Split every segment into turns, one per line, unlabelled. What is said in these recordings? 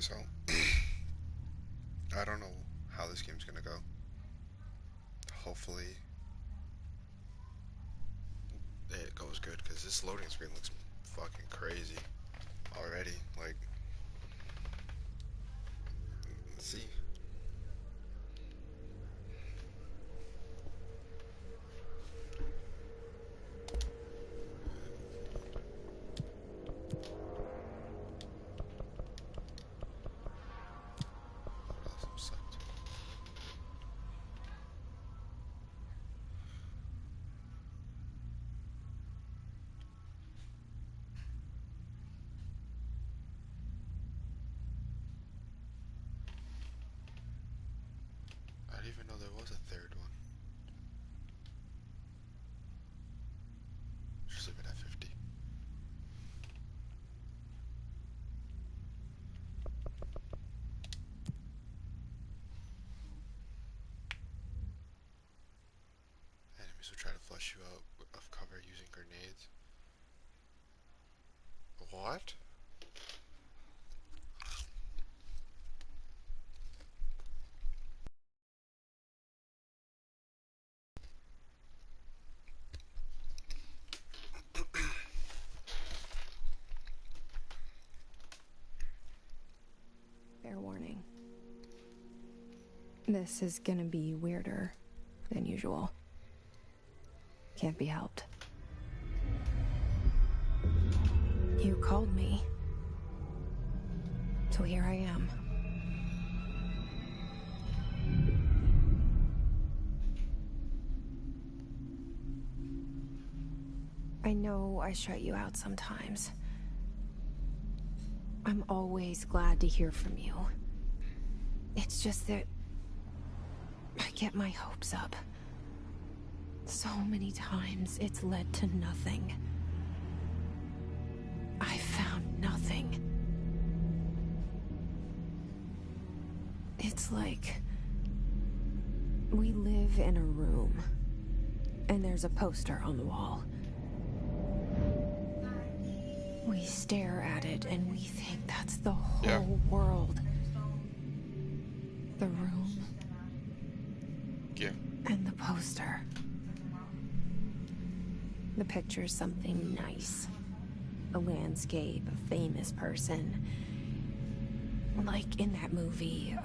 So, I don't know how this game's gonna go. Hopefully, it goes good, because this loading screen looks fucking crazy already. Like, let's see. Awesome sucked. I didn't even know there was a third one. Just leave it at 50. Enemies will try to flush you out of cover using grenades. What?
Fair warning. This is gonna be weirder than usual. Can't be helped. You called me. So here I am. I know I shut you out sometimes. I'm always glad to hear from you. It's just that I get my hopes up. So many times it's led to nothing. I found nothing. It's like we live in a room, and there's a poster on the wall. We stare at it and we think that's the whole world. The room.
Yeah.
And the poster. The picture's something nice. A landscape, a famous person. Like in that movie.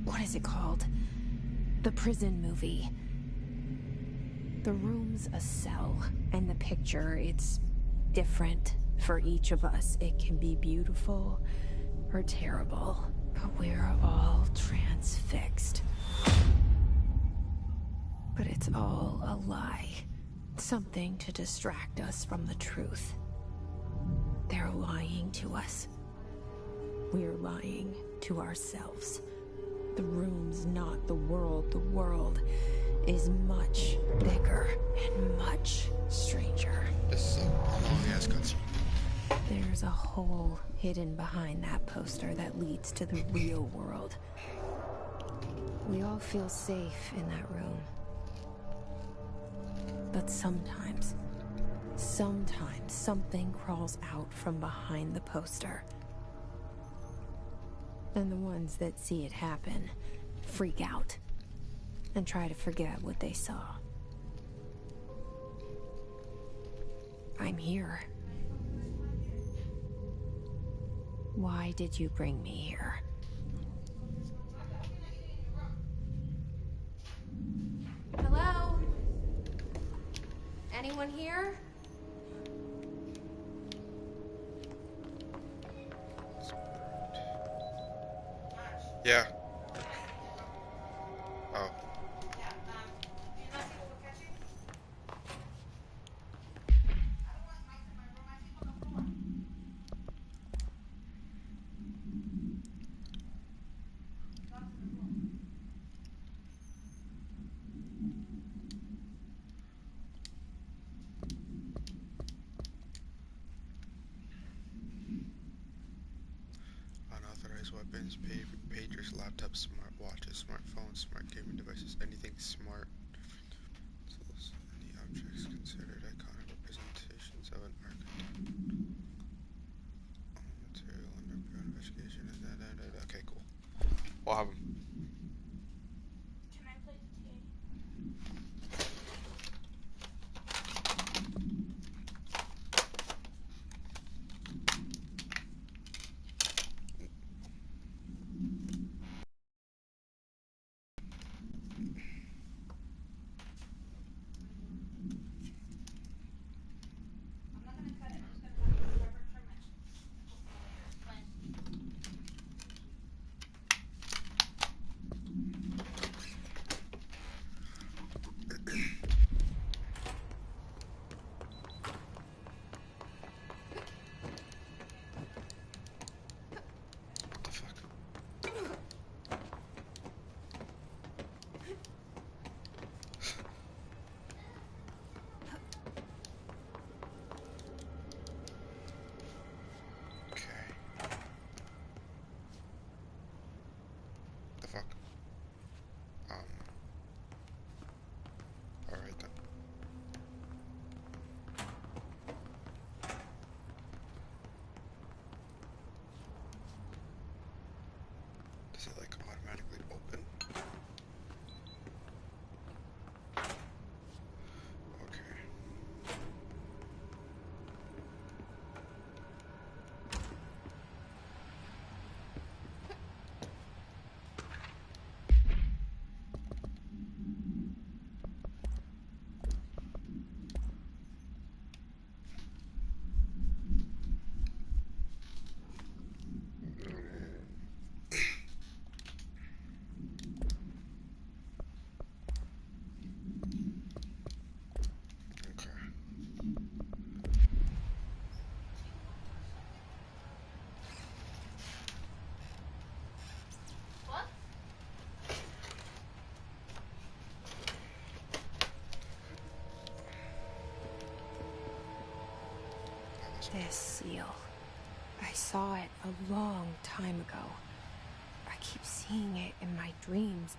What is it called? The prison movie. The room's a cell, and the picture, it's different for each of us. It can be beautiful or terrible, but we're all transfixed. But it's all a lie. Something to distract us from the truth. They're lying to us. We're lying to ourselves. The room's not the world. The world is much bigger and much stranger.
This is a long-ass cutscene.
There's a hole hidden behind that poster that leads to the real world. We all feel safe in that room. But sometimes something crawls out from behind the poster. And the ones that see it happen freak out and try to forget what they saw. I'm here. Why did you bring me here? Hello? Anyone here?
Yeah. Oh. Unauthorized weapons, pagers, laptops, smartwatches, smartphones, smart gaming devices, anything smart. Any objects considered iconic representations of an archetype. All material under investigation.
This seal. I saw it a long time ago. I keep seeing it in my dreams.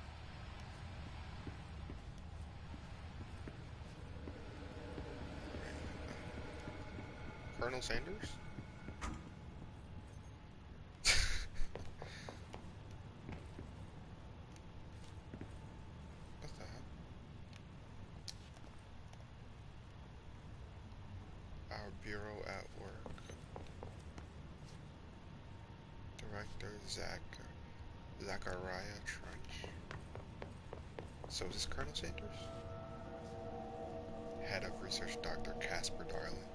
Colonel Sanders? What's that? Our bureau at work. Director Zachariah Trench. So is this Colonel Sanders? Head of research Dr. Casper Darling.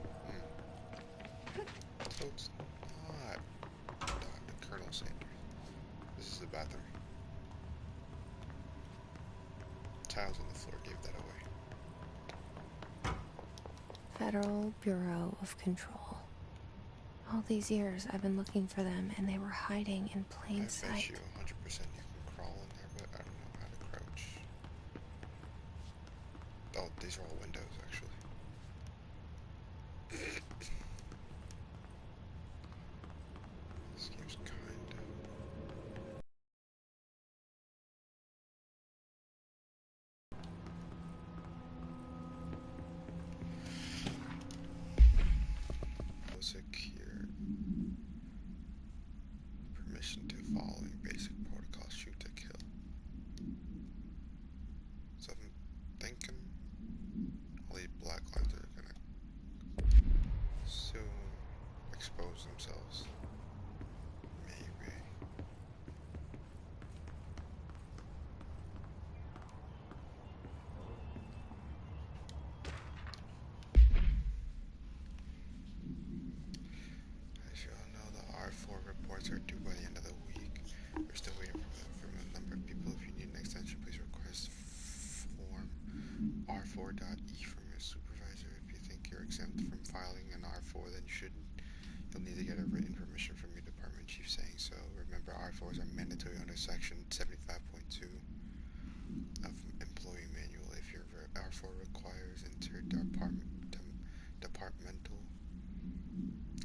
So it's not Dr. Colonel Sanders. This is the bathroom. Tiles on the floor gave that away.
Federal Bureau of Control. All these years I've been looking for them and they were hiding in plain sight.
I bet you 100% you can crawl in there, but I don't know how to crouch. Oh, these are all windows actually. This game's kinda... secure. Permission to following basic protocol, shoot to kill. So I'm thinking all these black lines are gonna soon expose themselves. Maybe. As you all know, the R4 reports are due by the end of the week. We're still waiting from a number of people. If you need an extension, please request form R4.E from your supervisor. If you think you're exempt from filing an R4, then you'll need to get a written permission from your department chief saying so. Remember, R4s are mandatory under section 75.2 of employee manual. If your R4 requires departmental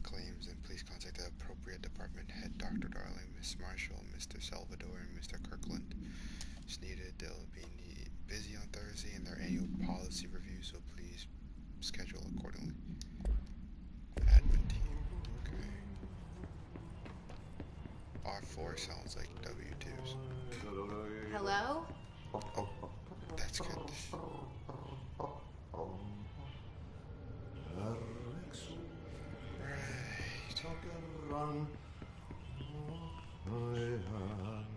claims, then please contact the appropriate department head, Dr. Darling, Miss Marshall, Mr. Salvador, and Mr. Kirkland. It's needed. They'll be busy on Thursday in their annual policy review, so please schedule accordingly. Admin team. Okay. R4 sounds like W2s.
Hello?
Oh, that's good.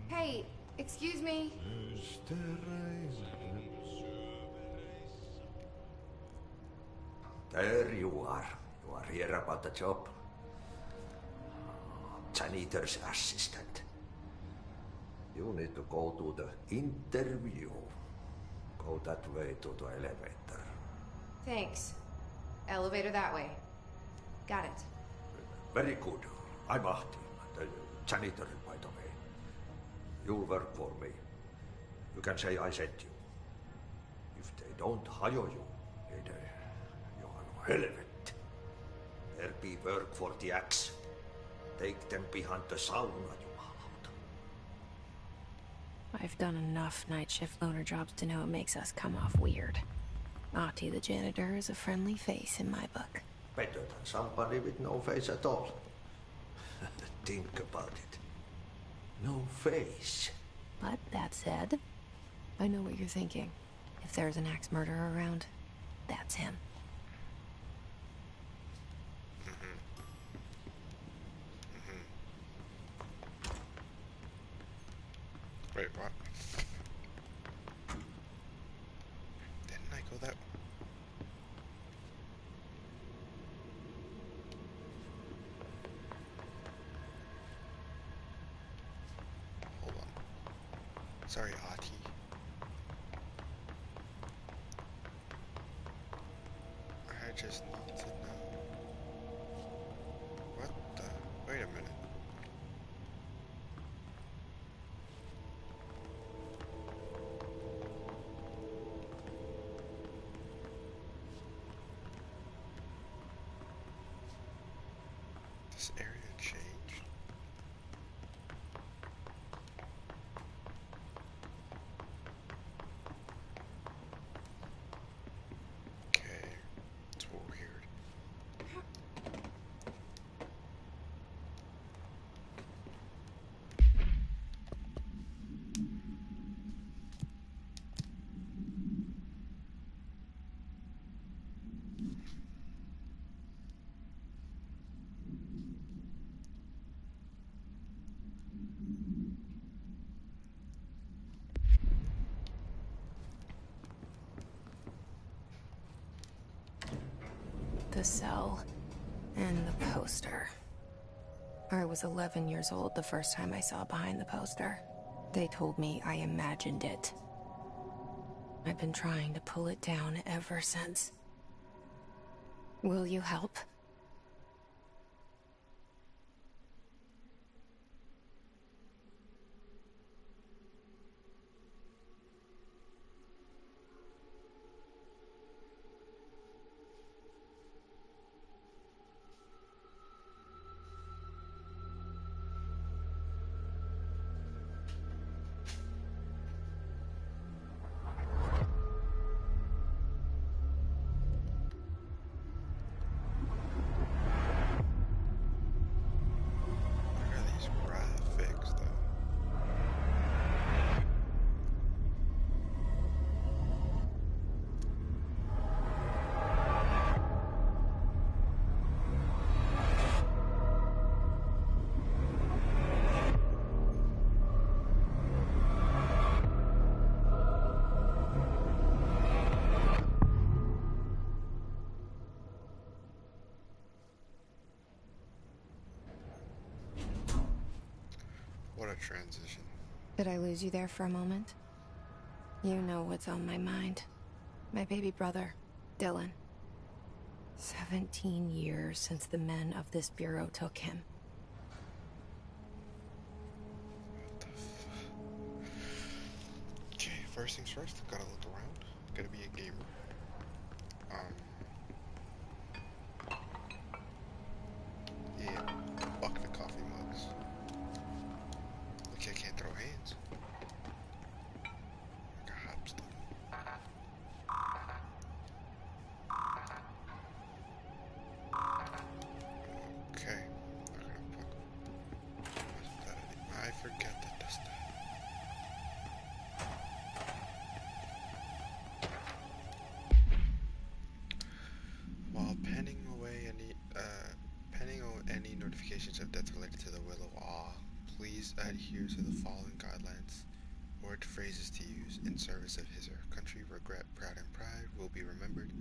Hey, excuse me.
There you are. You are here about the job. Janitor's assistant. You need to go to the interview. Go that way to the elevator.
Thanks. Elevator that way. Got it.
Very good. I'm Ahti, the janitor, by the way. You'll work for me. You can say I sent you. If they don't hire you, you are no helvet. There be work for the axe. Take them behind the sauna, you malauta.
I've done enough night shift loner jobs to know it makes us come off weird. Ahti the janitor is a friendly face in my book.
Better than somebody with no face at all. Think about it. No face.
But that said, I know what you're thinking. If there's an axe murderer around, that's him.
Wait, what? Didn't I go that way? Hold on. Sorry, Ahti. I just need to know. What the? Wait a minute. this area changed? Okay, it's weird.
The cell and the poster. I was 11 years old the first time I saw behind the poster. They told me I imagined it. I've been trying to pull it down ever since. Will you help?
Look at these graphics, though. What a transition.
Did I lose you there for a moment? You know what's on my mind. My baby brother, Dylan. 17 years since the men of this bureau took him.
What the Okay, first things first, gotta look around. Gotta be a gamer. Yeah, bucket of coffee mugs. Look, I can't throw hands. Like a hop stuff. Okay, not gonna fuck. I forget that this thing. While penning any notifications of death related to the Will of Awe, please adhere to the following guidelines. Word phrases to use in service of his or her country: regret, proud, and pride will be remembered.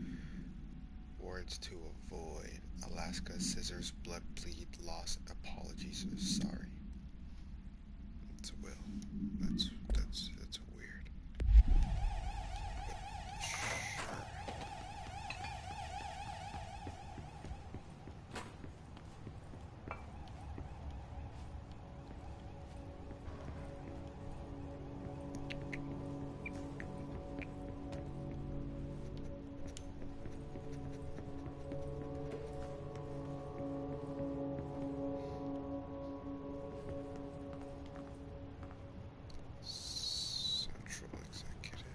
Words to avoid: Alaska, scissors, blood, bleed, loss, apologies, sorry. It's a will. That's weird. But sure. Central Executive.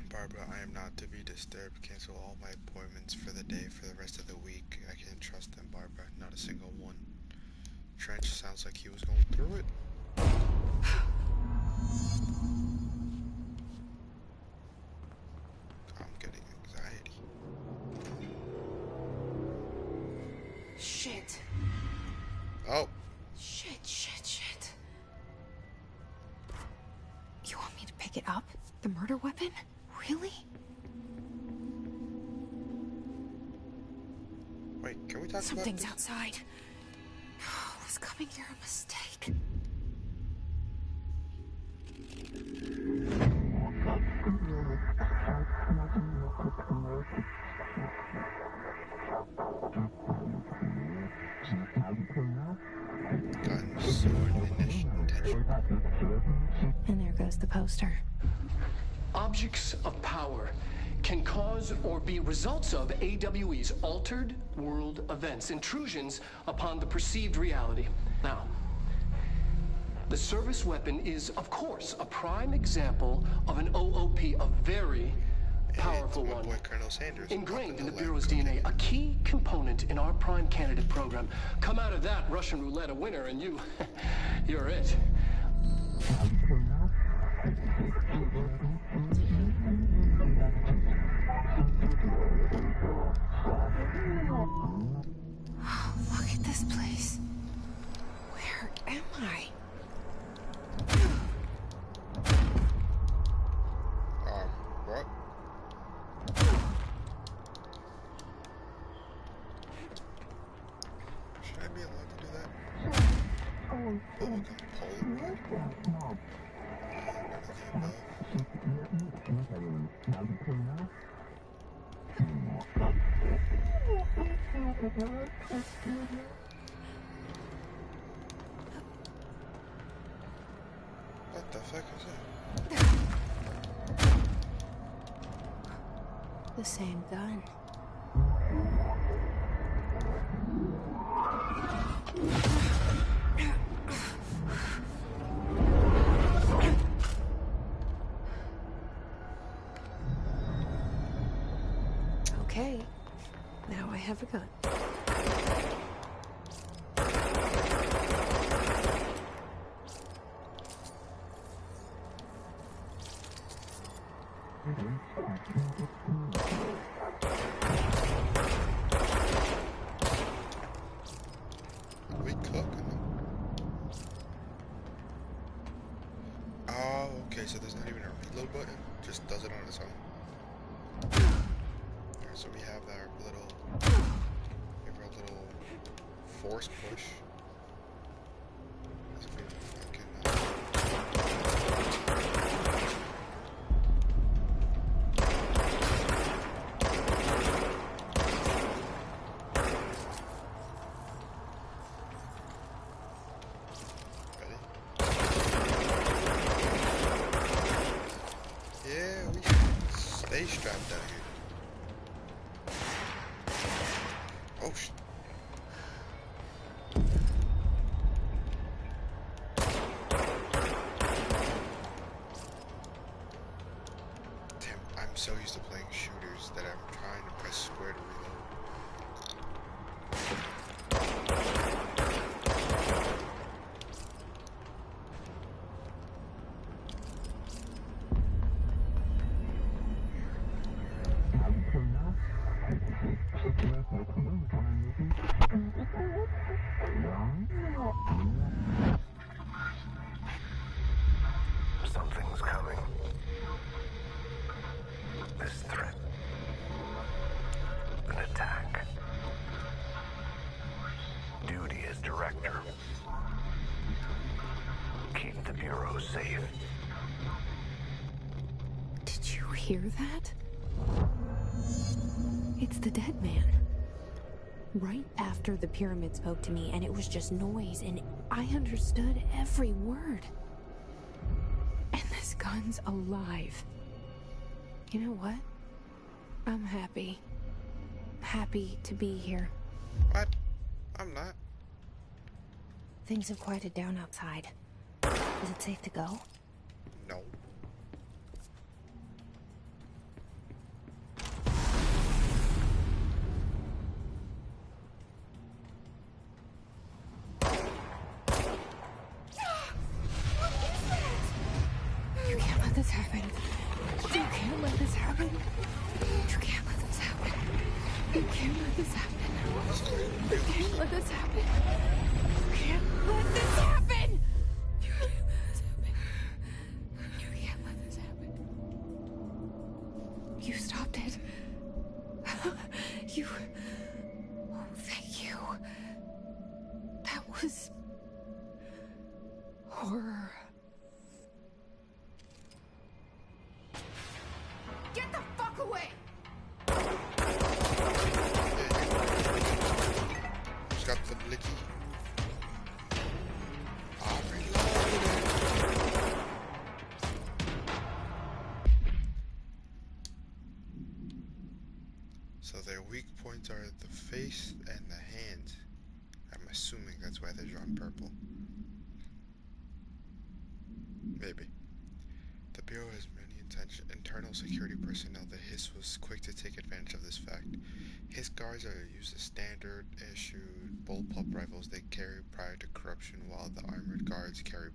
Barbara, I am not to be disturbed. Cancel all my appointments for the day for the rest of the week. I can't trust them, Barbara. Not a single one. Trench sounds like he was going through it. I'm getting anxiety.
Shit.
Oh,
Shit. You want me to pick it up? The murder weapon? Really?
wait, can we talk
Something's
about this?
outside. Was coming here a mistake?
Gun, sword, intention.
And there goes the poster.
Objects of power can cause or be results of AWE's altered world events, intrusions upon the perceived reality. Now, the service weapon is, of course, a prime example of an OOP, a very powerful one.
Boy, Colonel Sanders,
ingrained in the Bureau's DNA, a key component in our prime candidate program. Come out of that Russian roulette a winner, and you're it.
Look at this place. Where am I?
What? Should I be allowed to do that? Bubblegum Polaroid? None of the above. What the fuck is that?
The same gun. Okay, now I have a gun.
We cooking. Oh, okay, so there's not even a reload button, just does it on its own. Alright, so we have our little force push. As if we were fucking, stay strapped out here. Oh shit. Damn, I'm so used to playing shooters that I'm trying to press square to reload.
Something's coming. This threat. An attack. Duty as director. Keep the Bureau safe.
Did you hear that? It's the dead man. Right after the pyramid spoke to me, and it was just noise, and I understood every word. And this gun's alive. You know what? I'm happy. Happy to be here.
What? I'm not.
Things have quieted down outside. Is it safe to go?
No.
You can't let this happen. You can't let this happen. You can't let this happen. You can't let this happen. You can't let this happen. You can't let this happen. You can't let this happen. You can't let this happen. You stopped it. You... Oh, thank you. That was... horror. Get the fuck away!
Just got the blicky. I'm reloading. So their weak points are the face and the hands. I'm assuming that's why they're drawn purple. Maybe. The Bureau has many internal security personnel. The HISS was quick to take advantage of this fact. HISS guards are used as standard issued bullpup rifles they carry prior to corruption, while the armored guards carry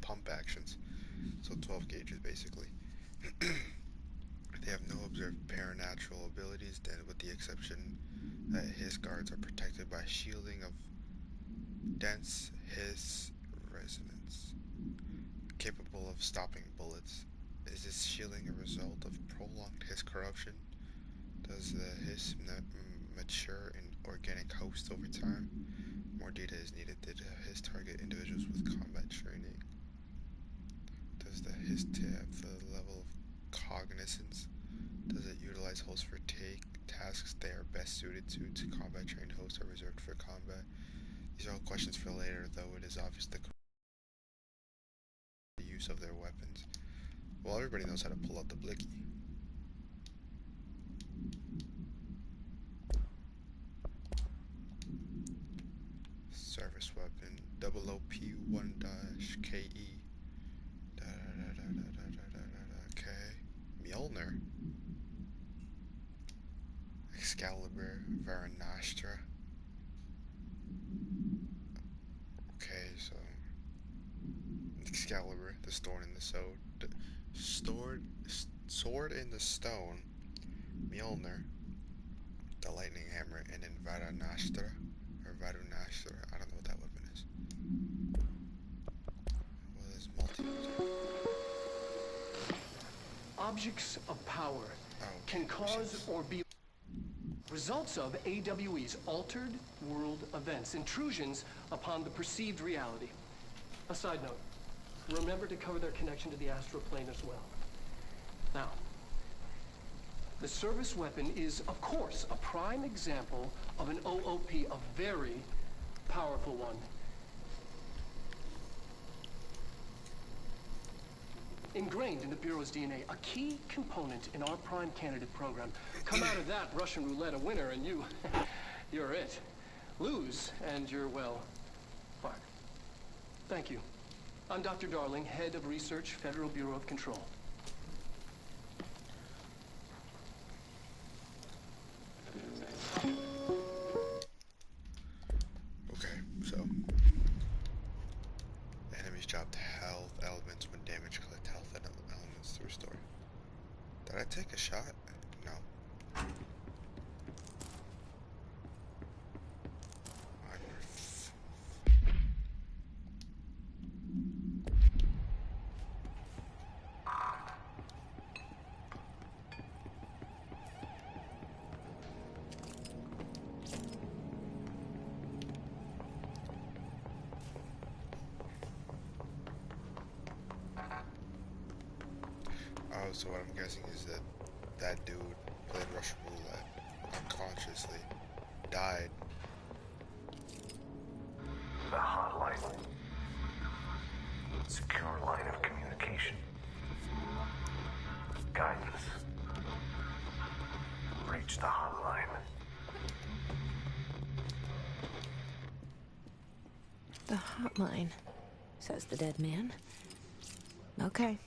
pump actions. So 12 gauges basically. They have no observed paranatural abilities, then with the exception that HISS guards are protected by shielding of dense HISS resonance, capable of stopping bullets. Is this shielding a result of prolonged HISS corruption? Does the HISS mature in organic hosts over time? More data is needed. Did the HISS target individuals with combat training? Does the HISS have the level of cognizance? Does it utilize hosts for tasks they are best suited to combat trained hosts are reserved for combat? These are all questions for later, though it is obvious the use of their weapons. Well, everybody knows how to pull out the blicky. Service weapon, OOP-1-KE. Okay. Mjolnir. Excalibur, Varanastra. Okay, so Excalibur, the sword in the sword in the stone, Mjolnir, the lightning hammer, and then Varanastra, or Varunastra, I don't know what that weapon is. What is multi-user?
Objects of power can cause or be results of AWE's altered world events, intrusions upon the perceived reality. A side note, remember to cover their connection to the astral plane as well. Now, the service weapon is, of course, a prime example of an OOP, a very powerful one. Ingrained in the Bureau's DNA, a key component in our prime candidate program. Come out of that Russian roulette a winner and you're it. Lose and you're, well, fired. Thank you. I'm Dr. Darling, Head of Research, Federal Bureau of Control.
Okay, so enemies drop health elements when damage, collect health elements to restore. Did I take a shot? No. Oh, so what I'm guessing is that that dude played Russian roulette unconsciously, died.
The hotline. Secure line of communication. Guidance. Reach the hotline.
The hotline, says the dead man. Okay.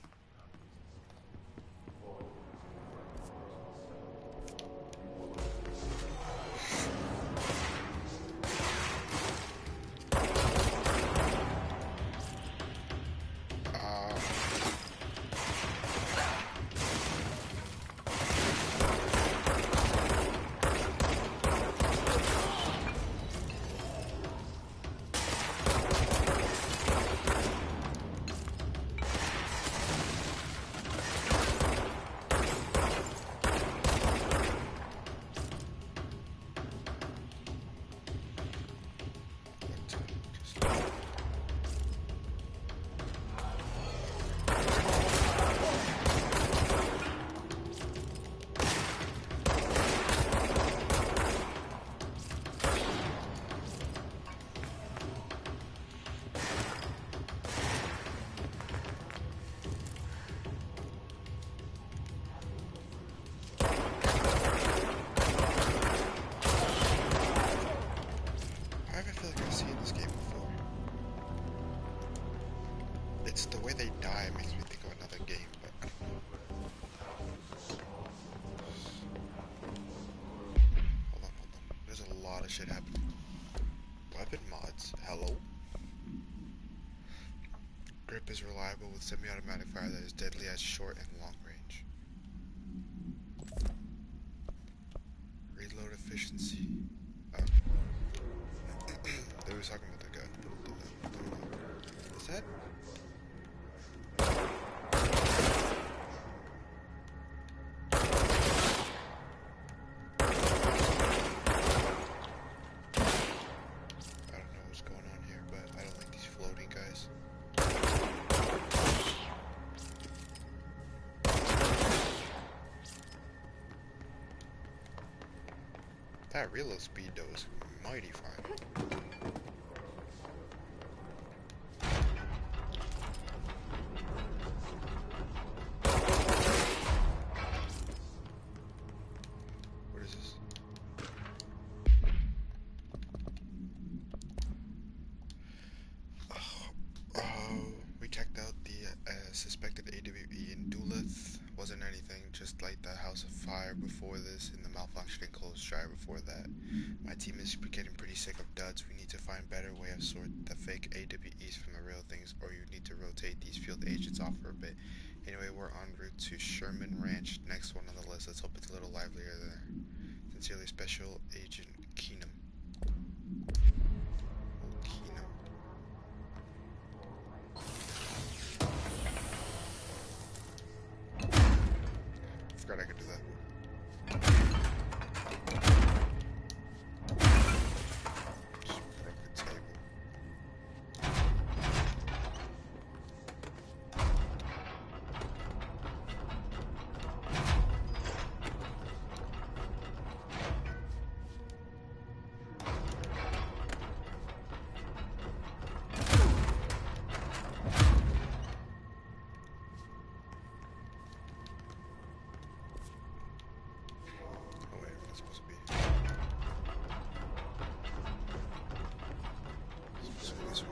shit happening? Weapon mods. Hello? Grip is reliable with semi-automatic fire that is deadly at short and long range. Reload efficiency. They was talking about the gun. Is that? I don't know what's going on here, but I don't like these floating guys. That reload speed though is mighty fine. What is this? We checked out the suspected AWE in Duluth. Wasn't anything, just like the House of Fire before this and the malfunctioning closed drive before that. My team is getting pretty sick of duds. We need to find better way of sort the fake AWEs from the real things, or you need to rotate these field agents off for a bit. Anyway, we're en route to Sherman Ranch, next one on the list. Let's hope it's a little livelier there. Sincerely, Special Agent Keenum. Keenum. Forgot I could do that. Just broke the table. Oh wait, where am I supposed to be? Supposed to be this way.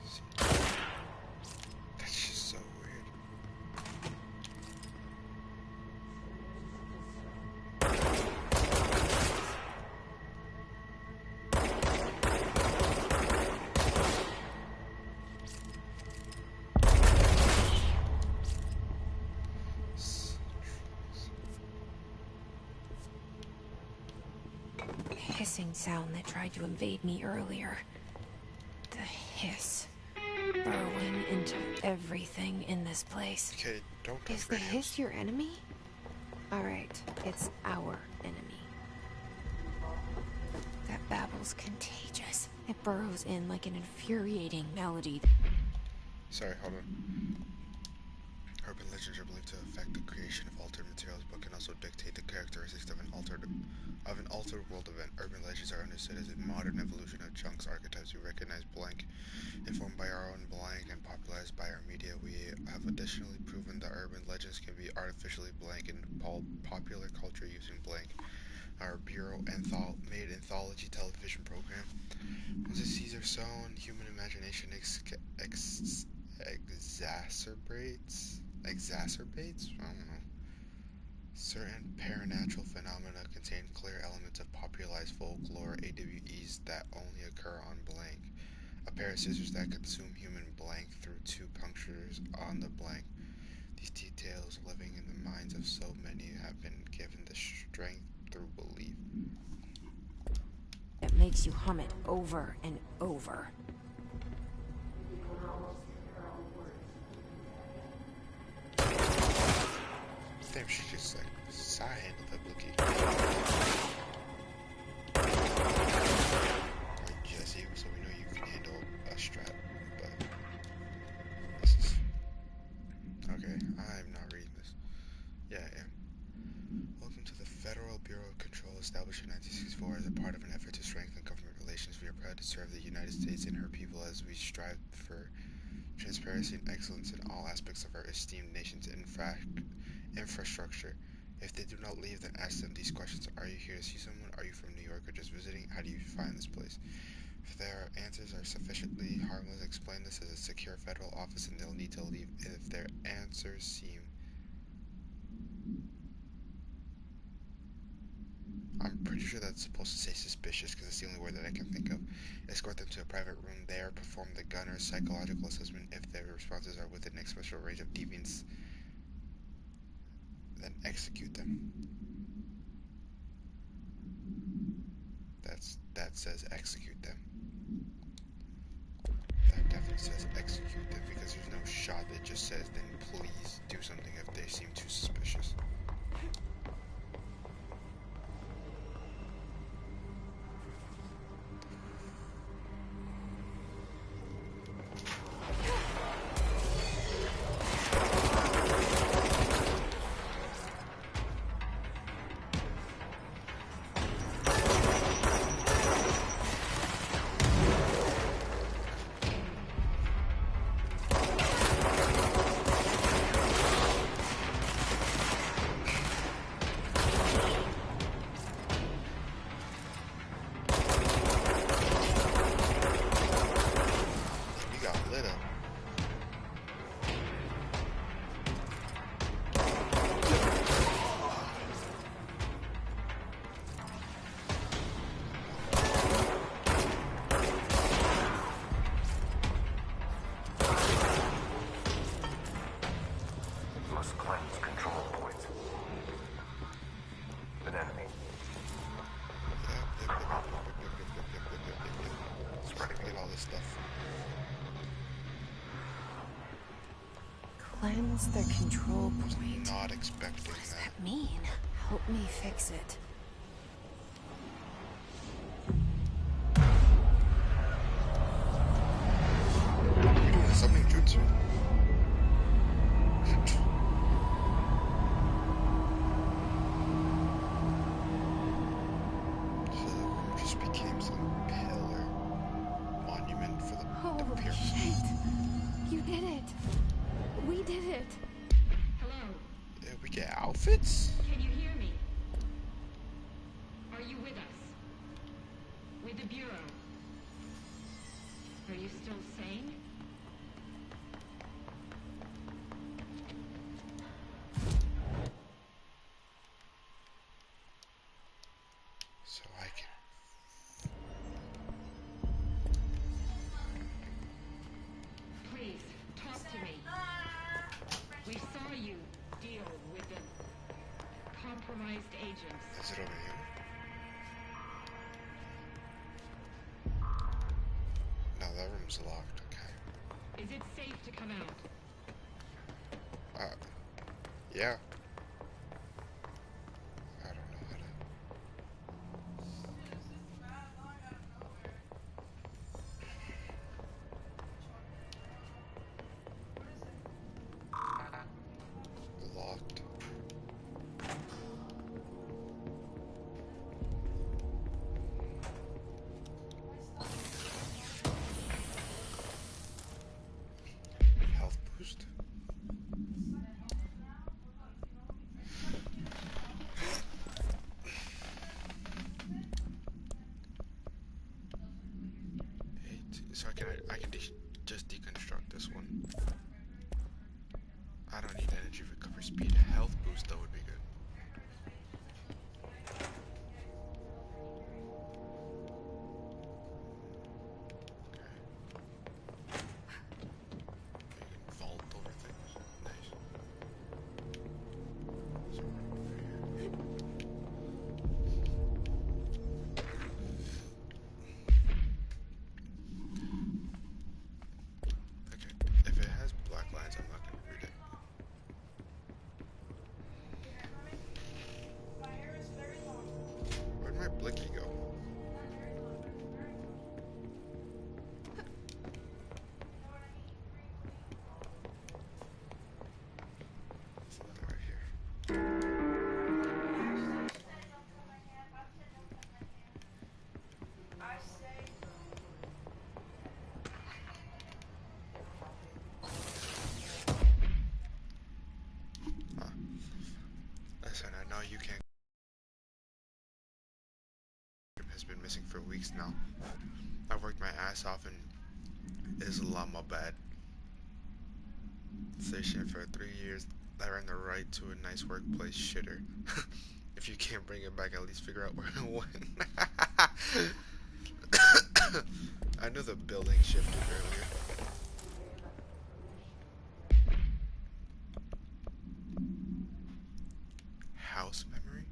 See. That's just so weird.
Hissing sound that tried to invade me earlier. The hiss. Burrowing into everything in this place.
Okay, don't
Is the
radios.
hiss your enemy? Alright, it's our enemy. That babble's contagious. It burrows in like an infuriating melody.
Sorry, hold on. Urban legends are believed to affect the creation of altered materials, but can also dictate the characteristics of an altered world event. Urban legends are understood as a modern evolution of chunks archetypes. We recognize blank, informed by our own blank, and popularized by our media. We have additionally proven that urban legends can be artificially blank in popular culture using blank. Our Bureau made anthology television program was a Caesar sown human imagination exacerbates? I don't know. Certain paranatural phenomena contain clear elements of popularized folklore AWEs that only occur on blank. A pair of scissors that consume human blank through two punctures on the blank. These details living in the minds of so many have been given the strength through belief.
It makes you hum it over and over.
Damn, she just like side handled that bookie. Like Jesse, so we know you can handle a strap, but this is okay. I'm not reading this. Yeah, I am. Welcome to the Federal Bureau of Control, established in 1964 as a part of an effort to strengthen government relations. We are proud to serve the United States and her people as we strive for transparency and excellence in all aspects of our esteemed nation's infrastructure. If they do not leave, then ask them these questions. Are you here to see someone? Are you from New York or just visiting? How do you find this place? If their answers are are sufficiently harmless, explain this as a secure federal office and they'll need to leave if their answers seem... I'm pretty sure that's supposed to say suspicious because it's the only word that I can think of. Escort them to a private room there, perform the gunner's psychological assessment. If their responses are within a special range of deviance, then execute them. That says execute them. That definitely says execute them because there's no shot that just says then please do something if they seem too suspicious.
Cleanse the control point.
Not expecting
What does that mean? Help me fix it.
You're doing something jutsu. So the room just became some pillar monument for the
Holy
pyramid.
shit! You did it! We did it!
Hello,
We get outfits?
can you hear me? Are you with us? With the Bureau? Are you still sane?
So I can...
Please, talk to me. We saw you deal with the compromised agents.
Is it over here? No, that room's locked, okay.
Is it safe to come out?
Yeah. I don't know how to... Locked. Health boost. So I can just deconstruct this one. I don't need energy recovery speed. Health boost though would be good. Okay. You can vault over things. Nice. So we're over here. Okay, if it has black lines, I'm not gonna read it. missing for weeks now. I've worked my ass off in Islamabad station for 3 years. I earned the right to a nice workplace shitter. If you can't bring it back, at least figure out where it went. I knew the building shifted earlier. House memory?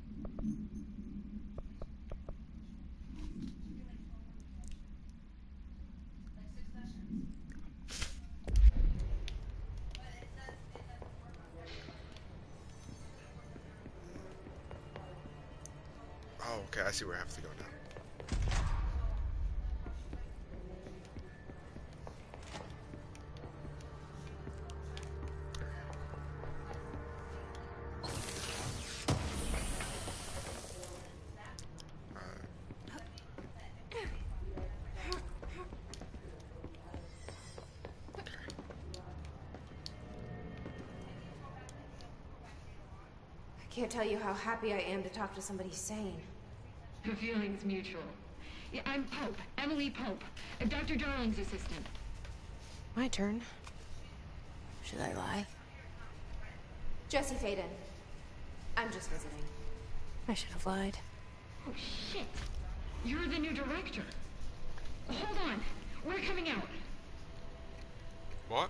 Oh, okay, I see where I have to go now.
I can't tell you how happy I am to talk to somebody sane.
The feeling's mutual. Yeah, I'm Pope, Emily Pope, Dr. Darling's assistant.
My turn. Should I lie? Jesse Faden. I'm just visiting. I should have lied.
Oh, shit. You're the new director. Hold on. We're coming out.
What?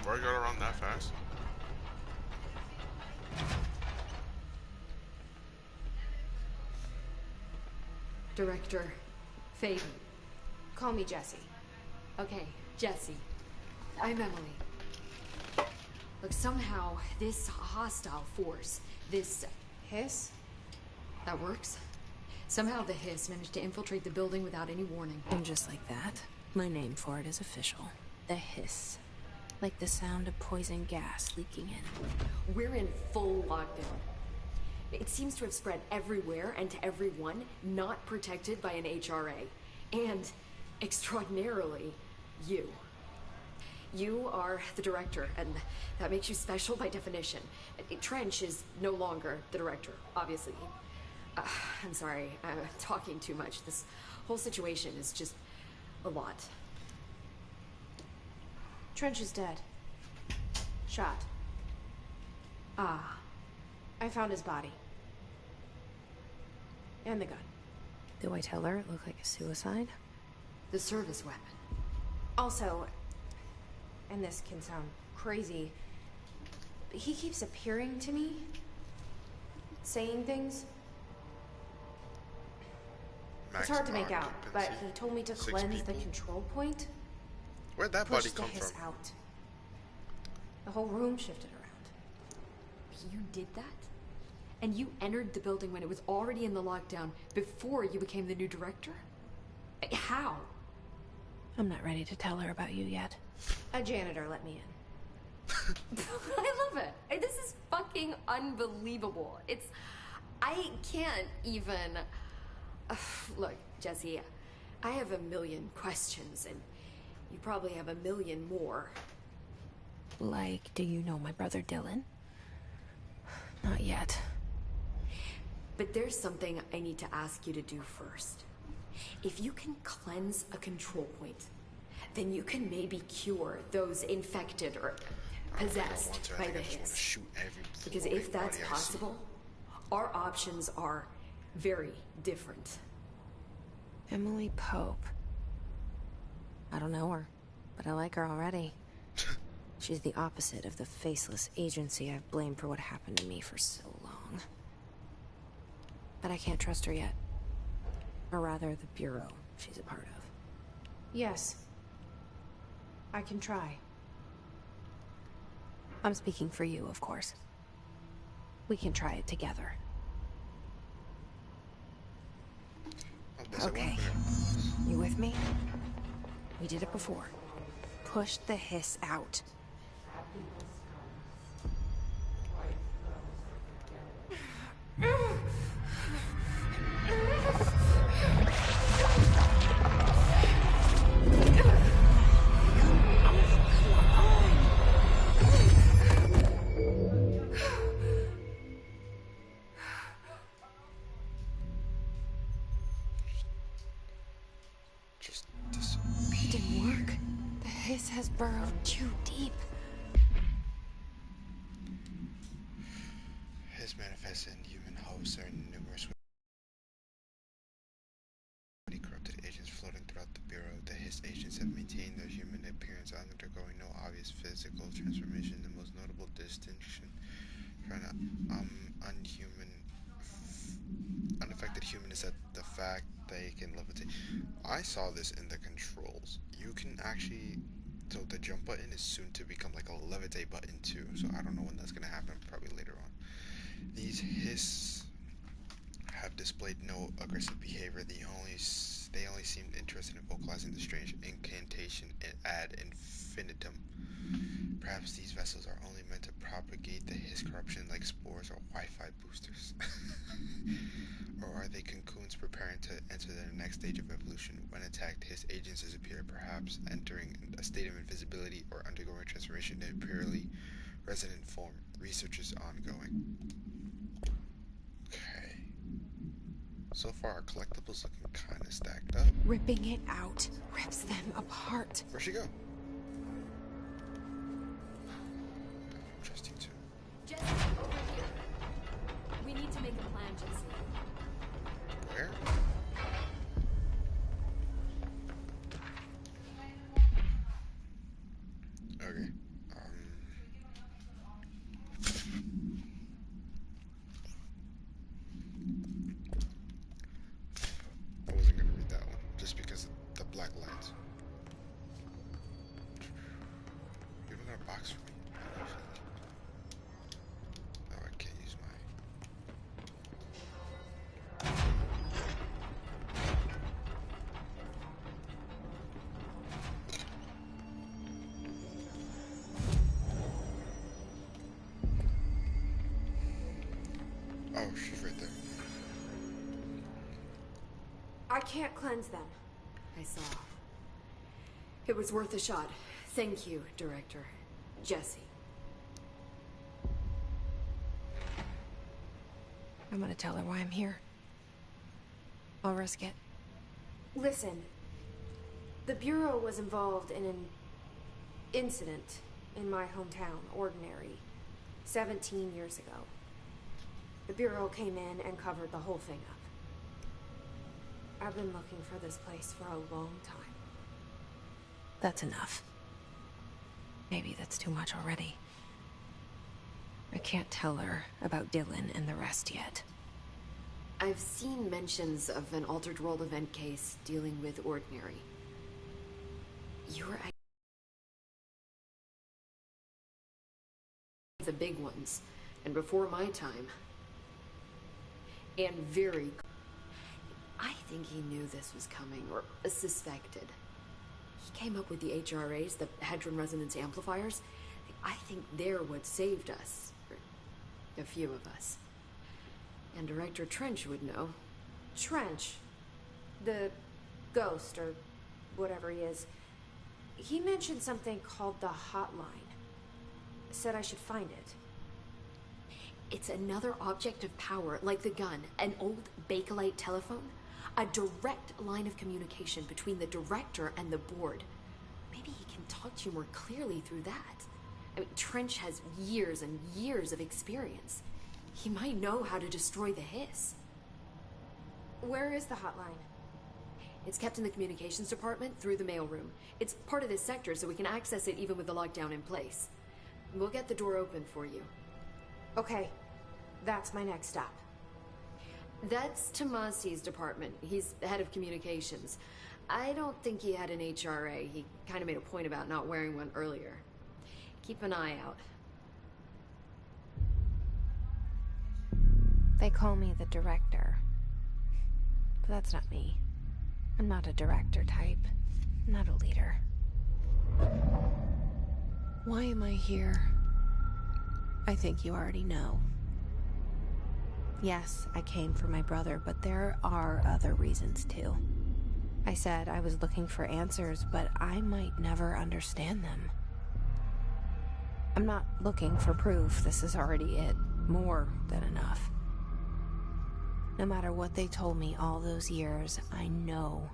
Where you got around that fast?
Director Faden.
Call me Jesse.
Okay, Jesse. I'm Emily. Look, somehow this hostile force, this
Hiss?
that works. Somehow the Hiss managed to infiltrate the building without any warning.
And just like that, my name for it is official. The Hiss. Like the sound of poison gas leaking in.
We're in full lockdown. It seems to have spread everywhere and to everyone not protected by an HRA. And, extraordinarily, you. You are the director, and that makes you special by definition. Trench is no longer the director, obviously. I'm sorry, I'm talking too much. This whole situation is just a lot.
Trench is dead. Shot.
Ah.
I found his body. And the gun. Do I tell her it looked like a suicide?
The service weapon.
Also, and this can sound crazy, but he keeps appearing to me, saying things. It's hard to make out, but he told me to cleanse the control point.
Where'd that body
Push the
come
Hiss
from?
out. The whole room shifted around.
You did that? And you entered the building when it was already in the lockdown before you became the new director? How?
I'm not ready to tell her about you yet. A janitor let me in.
I love it. This is fucking unbelievable. I can't even... Look, Jesse, I have a million questions, and you probably have a million more.
Like, do you know my brother Dylan? Not yet.
But there's something I need to ask you to do first. If you can cleanse a control point, then you can maybe cure those infected or possessed by the Hiss. Because if that's possible, our options are very different.
Emily Pope. I don't know her, but I like her already. She's the opposite of the faceless agency I've blamed for what happened to me for so long. But I can't trust her yet. Or rather, the Bureau she's a part of. Yes. I can try. I'm speaking for you, of course. We can try it together. Okay. You with me? We did it before. Push the Hiss out. Hiss has burrowed too deep.
Hiss manifests in human hosts are numerous corrupted agents floating throughout the Bureau. The Hiss agents have maintained their human appearance, undergoing no obvious physical transformation. The most notable distinction from an unaffected human is that the fact they can levitate. I saw this in the controls. You can actually, so the jump button is soon to become like a levitate button too. So I don't know when that's gonna happen. Probably later on. These Hiss have displayed no aggressive behavior. They only seemed interested in vocalizing the strange incantation ad infinitum. Perhaps these vessels are only meant to propagate the Hiss corruption like spores or Wi-Fi boosters. Or are they cocoons preparing to enter the next stage of evolution? When attacked, Hiss agents disappear, perhaps entering a state of invisibility or undergoing transformation in a purely resonant form. Research is ongoing. Okay. So far, our collectibles looking kind of stacked up.
Ripping it out rips them apart.
Where'd she go? Interesting too.
Jesse, over here. We need to make a plan, Jesse.
Where? Okay. I wasn't gonna read that one just because of the black lines. You even got a box for me? Oh, I can't use my. Oh, she's right there.
I can't cleanse them. I saw. It was worth a shot. Thank you, Director. Jesse.
I'm gonna tell her why I'm here. I'll risk it.
Listen, the Bureau was involved in an incident in my hometown, Ordinary, 17 years ago. The Bureau came in and covered the whole thing up. I've been looking for this place for a long time.
That's enough. Maybe that's too much already. I can't tell her about Dylan and the rest yet.
I've seen mentions of an Altered World event case dealing with Ordinary. You were the big ones, and before my time. And very... I think he knew this was coming, or suspected. He came up with the HRAs, the Hadron Resonance Amplifiers. I think they're what saved us. Or a few of us. And Director Trench would know.
Trench, the ghost, or whatever he is, he mentioned something called the Hotline. Said I should find it.
It's another object of power, like the gun, an old Bakelite telephone. A direct line of communication between the director and the board. Maybe he can talk to you more clearly through that. I mean, Trench has years and years of experience. He might know how to destroy the Hiss.
Where is the hotline?
It's kept in the communications department through the mailroom. It's part of this sector, so we can access it even with the lockdown in place. We'll get the door open for you.
Okay, that's my next stop.
That's Tomasi's department. He's the head of communications. I don't think he had an HRA. He kind of made a point about not wearing one earlier. Keep an eye out.
They call me the director. But that's not me. I'm not a director type. I'm not a leader. Why am I here? I think you already know. Yes, I came for my brother, but there are other reasons too. I said I was looking for answers, but I might never understand them. I'm not looking for proof. This is already it. More than enough. No matter what they told me all those years, I know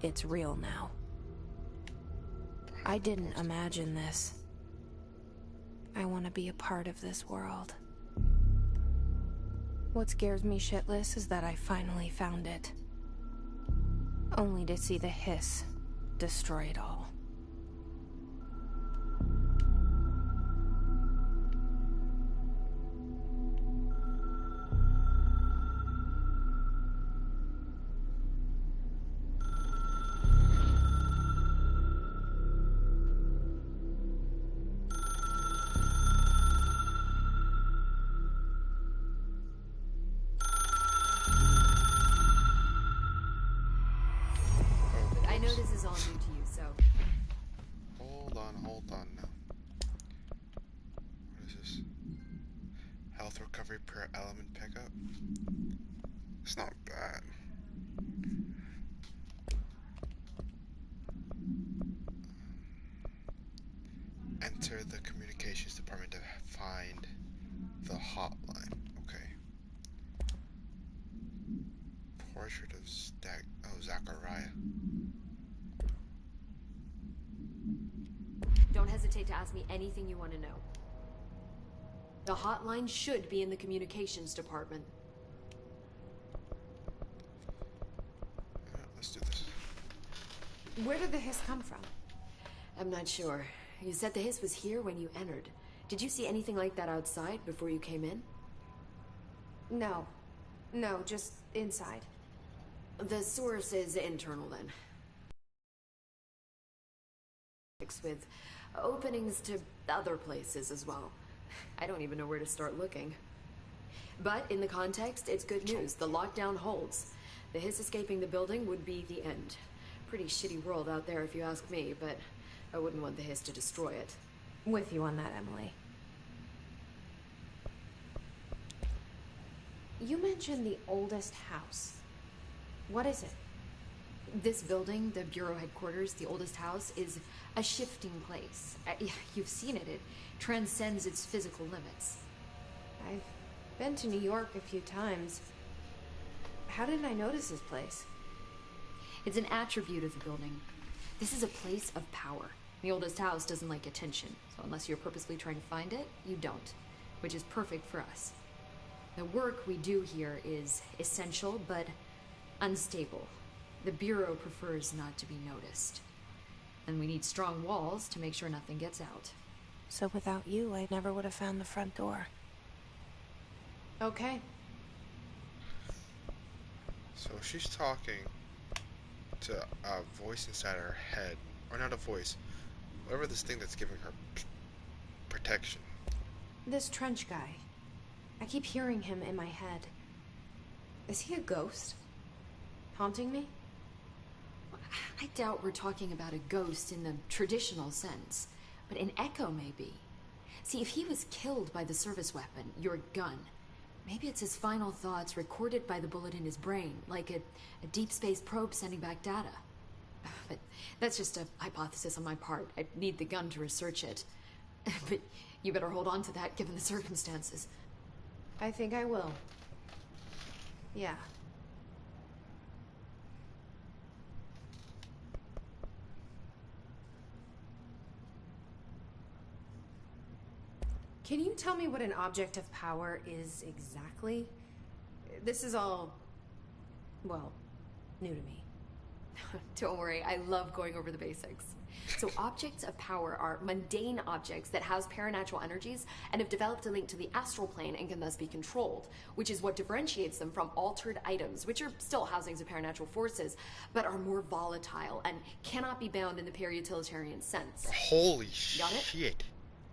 it's real now. I didn't imagine this. I want to be a part of this world. What scares me shitless is that I finally found it. Only to see the hiss destroy it all.
I know this is all new to you, so...
Hold on now. What is this? Health recovery per element pickup? It's not bad. Enter the communications department to find the hotline. Okay. Portrait of Zachariah.
Don't hesitate to ask me anything you want to know. The hotline should be in the communications department.
Let's do this.
Where did the hiss come from?
I'm not sure. You said the hiss was here when you entered. Did you see anything like that outside before you came in?
No. No, just inside.
The source is internal then. With openings to other places as well. I don't even know where to start looking. But in the context, it's good news. The lockdown holds. The hiss escaping the building would be the end. Pretty shitty world out there if you ask me, but I wouldn't want the hiss to destroy it.
With you on that, Emily. You mentioned the oldest house. What is it?
This building, the Bureau headquarters, the oldest house, is a shifting place. You've seen it. It transcends its physical limits.
I've been to New York a few times. How didn't I notice this place?
It's an attribute of the building. This is a place of power. The oldest house doesn't like attention, so unless you're purposely trying to find it, you don't, which is perfect for us. The work we do here is essential, but unstable. The Bureau prefers not to be noticed. And we need strong walls to make sure nothing gets out.
So without you, I never would have found the front door.
Okay.
So she's talking to a voice inside her head. Or not a voice. Whatever this thing that's giving her protection.
This Trench guy. I keep hearing him in my head. Is he a ghost? Haunting me?
I doubt we're talking about a ghost in the traditional sense, but an echo maybe. See, if he was killed by the service weapon, your gun, maybe it's his final thoughts recorded by the bullet in his brain, like a deep space probe sending back data. But that's just a hypothesis on my part. I need the gun to research it. But you better hold on to that given the circumstances.
I think I will. Yeah. Can you tell me what an object of power is exactly? This is all, well, new to me.
Don't worry, I love going over the basics. So objects of power are mundane objects that house paranatural energies and have developed a link to the astral plane and can thus be controlled, which is what differentiates them from altered items, which are still housings of paranatural forces, but are more volatile and cannot be bound in the peri-utilitarian sense.
Holy
Got it?
shit.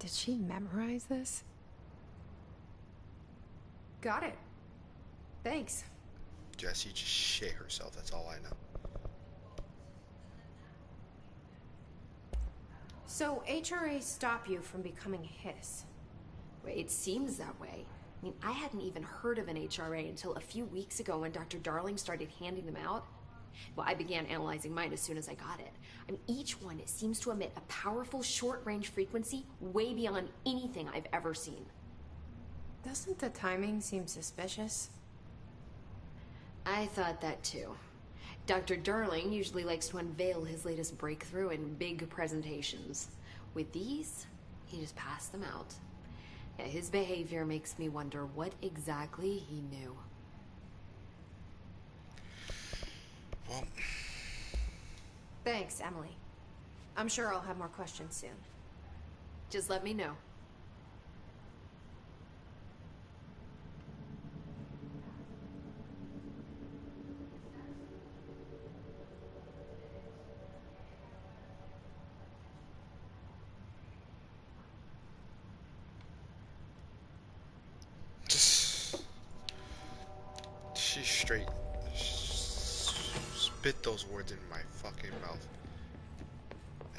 Did she memorize this?
Got it. Thanks.
Jessie just shit herself, that's all I know.
So HRA stop you from becoming Hiss?
It seems that way. I mean, I hadn't even heard of an HRA until a few weeks ago when Dr. Darling started handing them out. Well, I began analyzing mine as soon as I got it. I mean, each one seems to emit a powerful short-range frequency way beyond anything I've ever seen.
Doesn't the timing seem suspicious?
I thought that too. Dr. Darling usually likes to unveil his latest breakthrough in big presentations. With these, he just passed them out. Yeah, his behavior makes me wonder what exactly he knew.
Well,
Thanks, Emily. I'm sure I'll have more questions soon.
Just let me know.
she straight spit those words in my fucking mouth,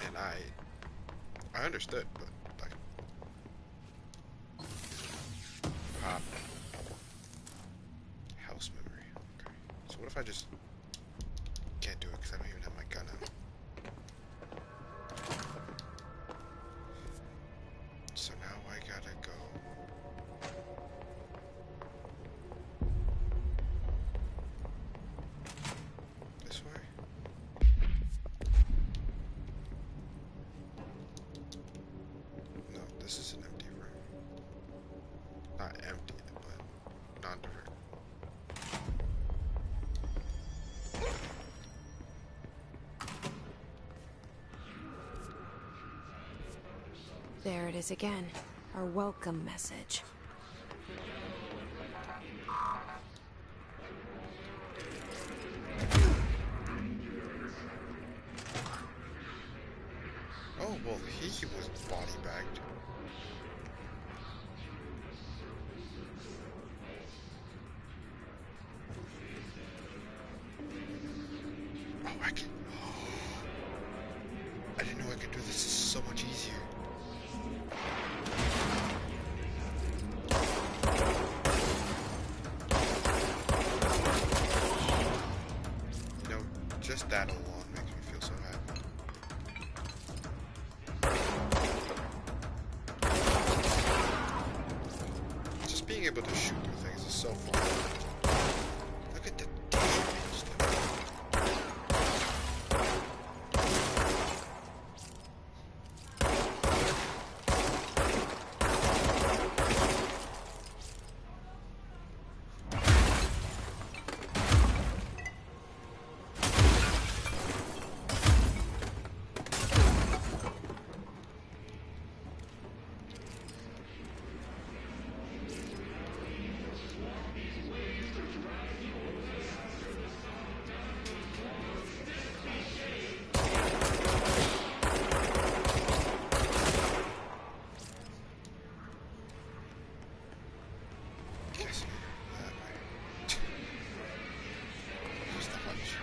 and I understood, but like, pop house memory. Okay, so what if I just can't do it because I don't even have my gun out? So now I gotta go. This way? No, this is an empty room. Not empty, but non-direct.
There it is again. Our welcome message.
Oh, well, he was body bagged. Oh, I can. I didn't know I could do this. This is so much easier. You know, just that alone makes me feel so happy. Just being able to shoot through things is so fun. Look at the damage. Yes, that way. Just a hunch.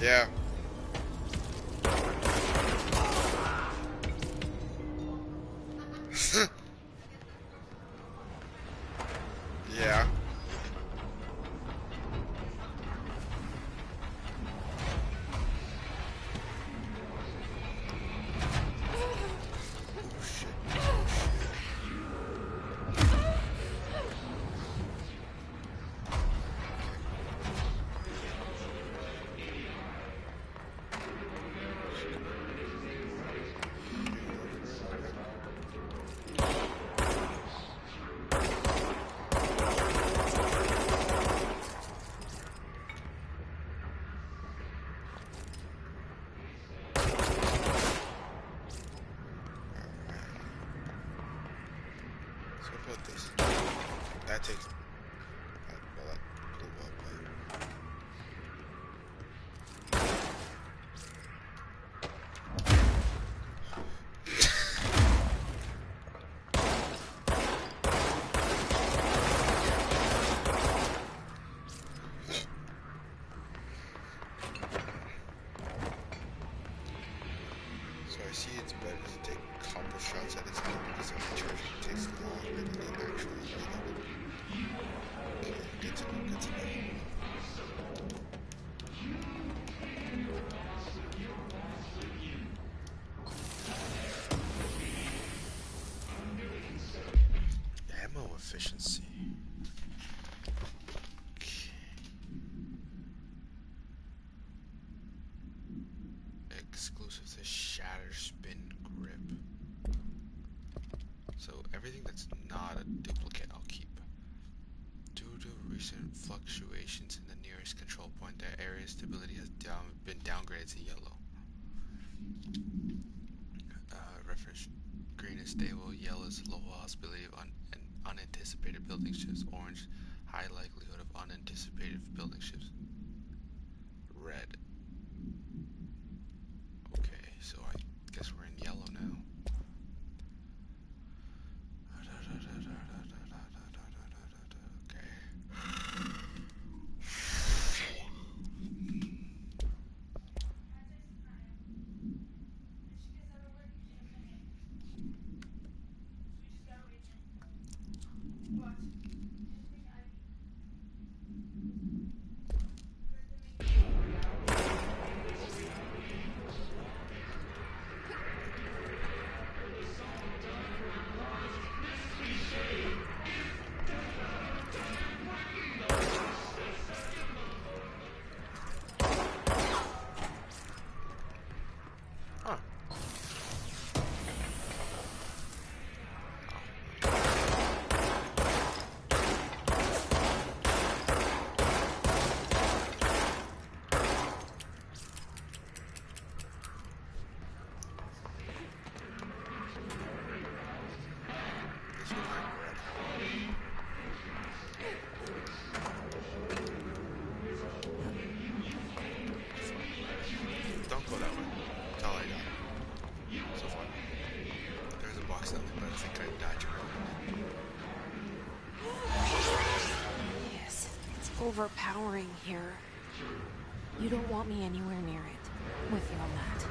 Yeah. Yeah. Oh shit. So what about this? That takes. Well, that blew up. But... efficiency. Okay. Exclusive to Shatter Spin Grip. So everything that's not a duplicate I'll keep. Due to recent fluctuations in the nearest control point, the area stability has been downgraded to yellow. Reference: green is stable, yellow is low possibility of unanticipated building shifts, orange high likelihood of unanticipated building shifts, red. Okay, so I guess we're in yellow now. Don't go that way. That's all I got. So far. There's a box down there, but I think I dodged it.
Yes, it's overpowering here. You don't want me anywhere near it. With you on that.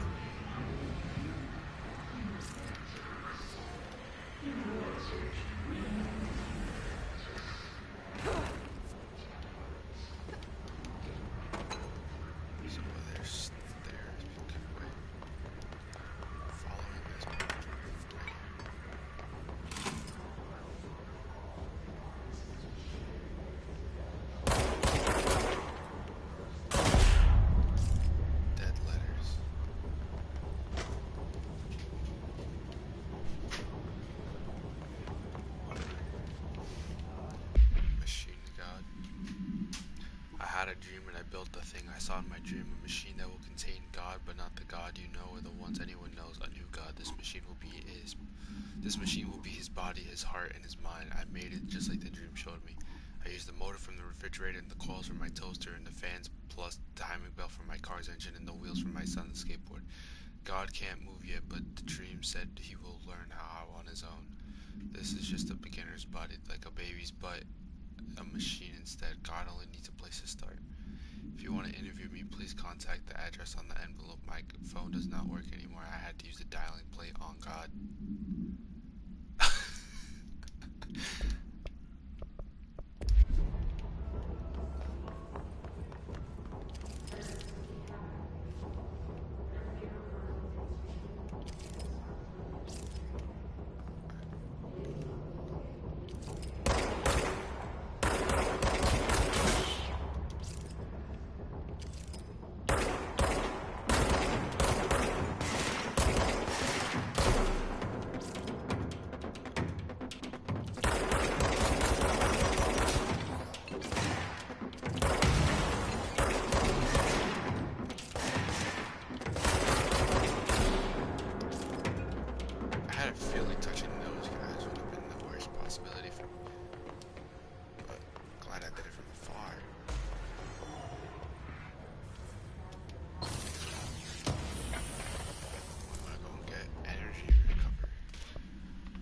Built the thing I saw in my dream, a machine that will contain God, but not the God you know or the ones anyone knows. A new God. This machine will be his body, his heart, and his mind. I made it just like the dream showed me. I used the motor from the refrigerator and the coils from my toaster and the fans, plus the timing belt from my car's engine and the wheels from my son's skateboard. God can't move yet, but the dream said he will learn how on his own. This is just a beginner's body, like a baby's, but a machine instead. God only needs a place to start. If you want to interview me, please contact the address on the envelope. My phone does not work anymore. I had to use the dialing plate on God.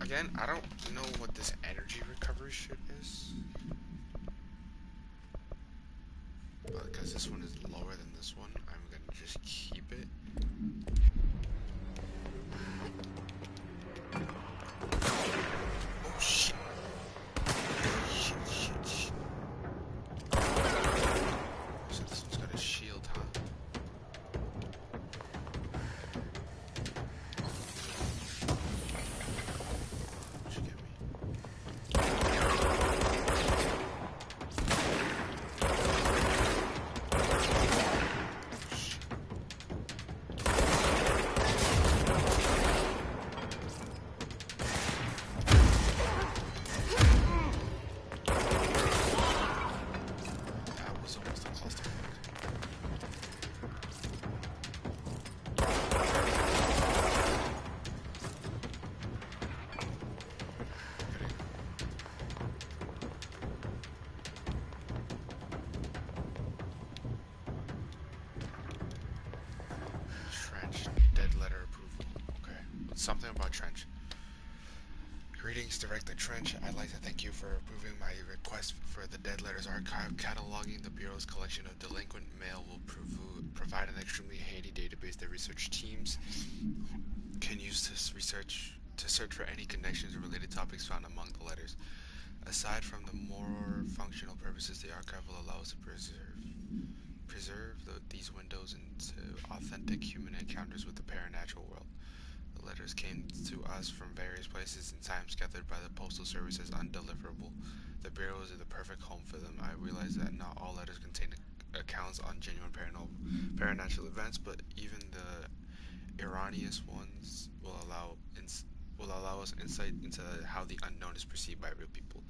Again, I don't know what this energy recovery shit is. But because this one is lower than this one, I'm gonna just keep it. Oh shit. Shit. So this one's got a shield, huh? What'd you give me?
something about Trench. Greetings, Director Trench. I'd like to thank you for approving my request for the Dead Letters Archive. Cataloging the Bureau's collection of delinquent mail will provide an extremely handy database that research teams can use to search for any connections or related topics found among the letters. Aside from the more functional purposes, the archive will allow us to preserve these windows into authentic human encounters with the paranatural world. The letters came to us from various places and times, gathered by the Postal Service as undeliverable. The Bureau is the perfect home for them. I realize that not all letters contain accounts on genuine paranatural events, but even the erroneous ones will allow us insight into how the unknown is perceived by real people.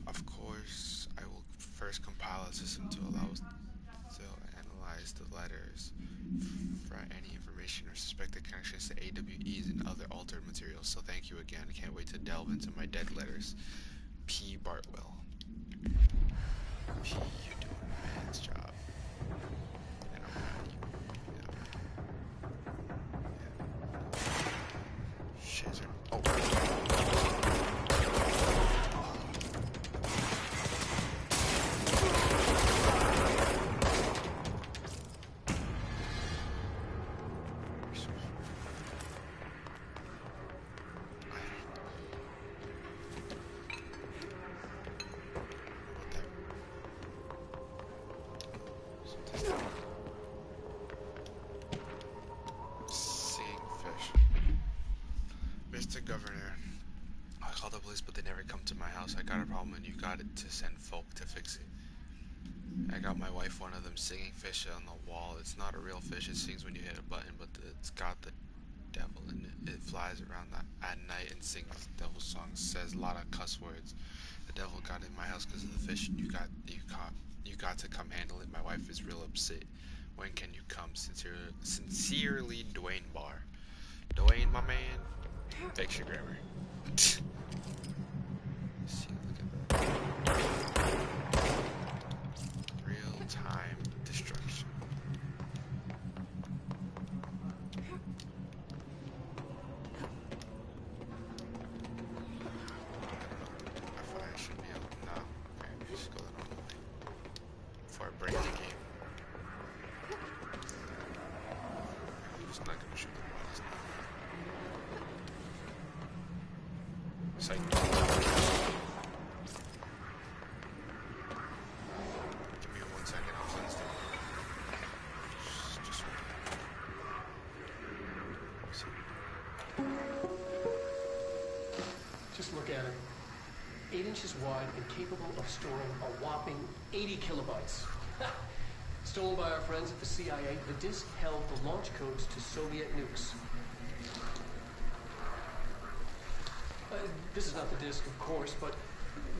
Of course, I will first compile a system to allow us to analyze the letters for any information or suspected connections to AWEs and other altered materials. So thank you again. I can't wait to delve into my dead letters. P. Bartwell. P, you doing a man's job. And I'm proud of you. Yeah. Shit. Oh. Mr. Governor, I called the police, but they never come to my house. I got a problem, and you got it to send folk to fix it. I got my wife one of them singing fish on the wall. It's not a real fish. It sings when you hit a button, but it's got the devil in it. It flies around at night and sings devil songs. Says a lot of cuss words. The devil got in my house because of the fish. You got to come handle it. My wife is real upset. When can you come? Sincerely, Dwayne Barr. Dwayne, my man. Fix your grammar. See, look at that. Real-time destruction. I should be able to know. Okay, just go the normal way. Before I break the game. I'm just not gonna shoot the bullets now. Psych. Give me 1 second, I'll cleanse them. Just
Just look at it. 8 inches wide and capable of storing a whopping 80 kilobytes. Stolen by our friends at the CIA, the disk held the launch codes to Soviet nukes. This is not the disk, of course, but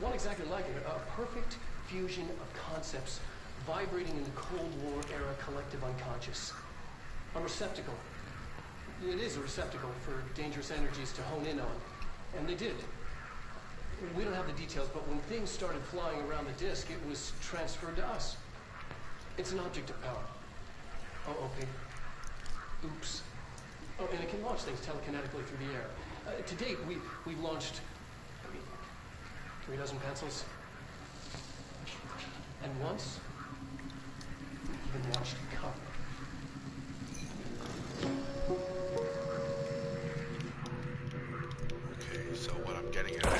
one exactly like it. A perfect fusion of concepts vibrating in the Cold War era collective unconscious. A receptacle. It is a receptacle for dangerous energies to hone in on. And they did. We don't have the details, but when things started flying around the disk, it was transferred to us. It's an object of power. Oh, okay. Oops. Oh, and it can launch things telekinetically through the air. To date, we've launched 3 dozen pencils. And once, we even launched a cup.
Okay, so what I'm getting at is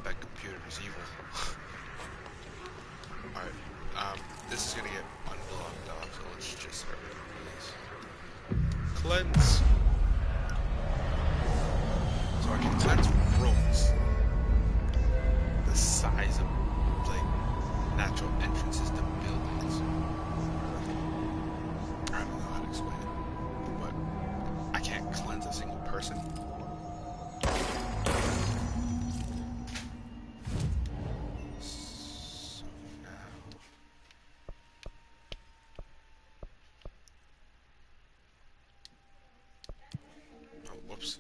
that computer is evil. Alright, this is gonna get unblocked dog, so let's just start with this. Cleanse. So I can cleanse rooms the size of like natural entrances to buildings. I don't know how to explain it, but I can't cleanse a single person. So now, oh, whoops.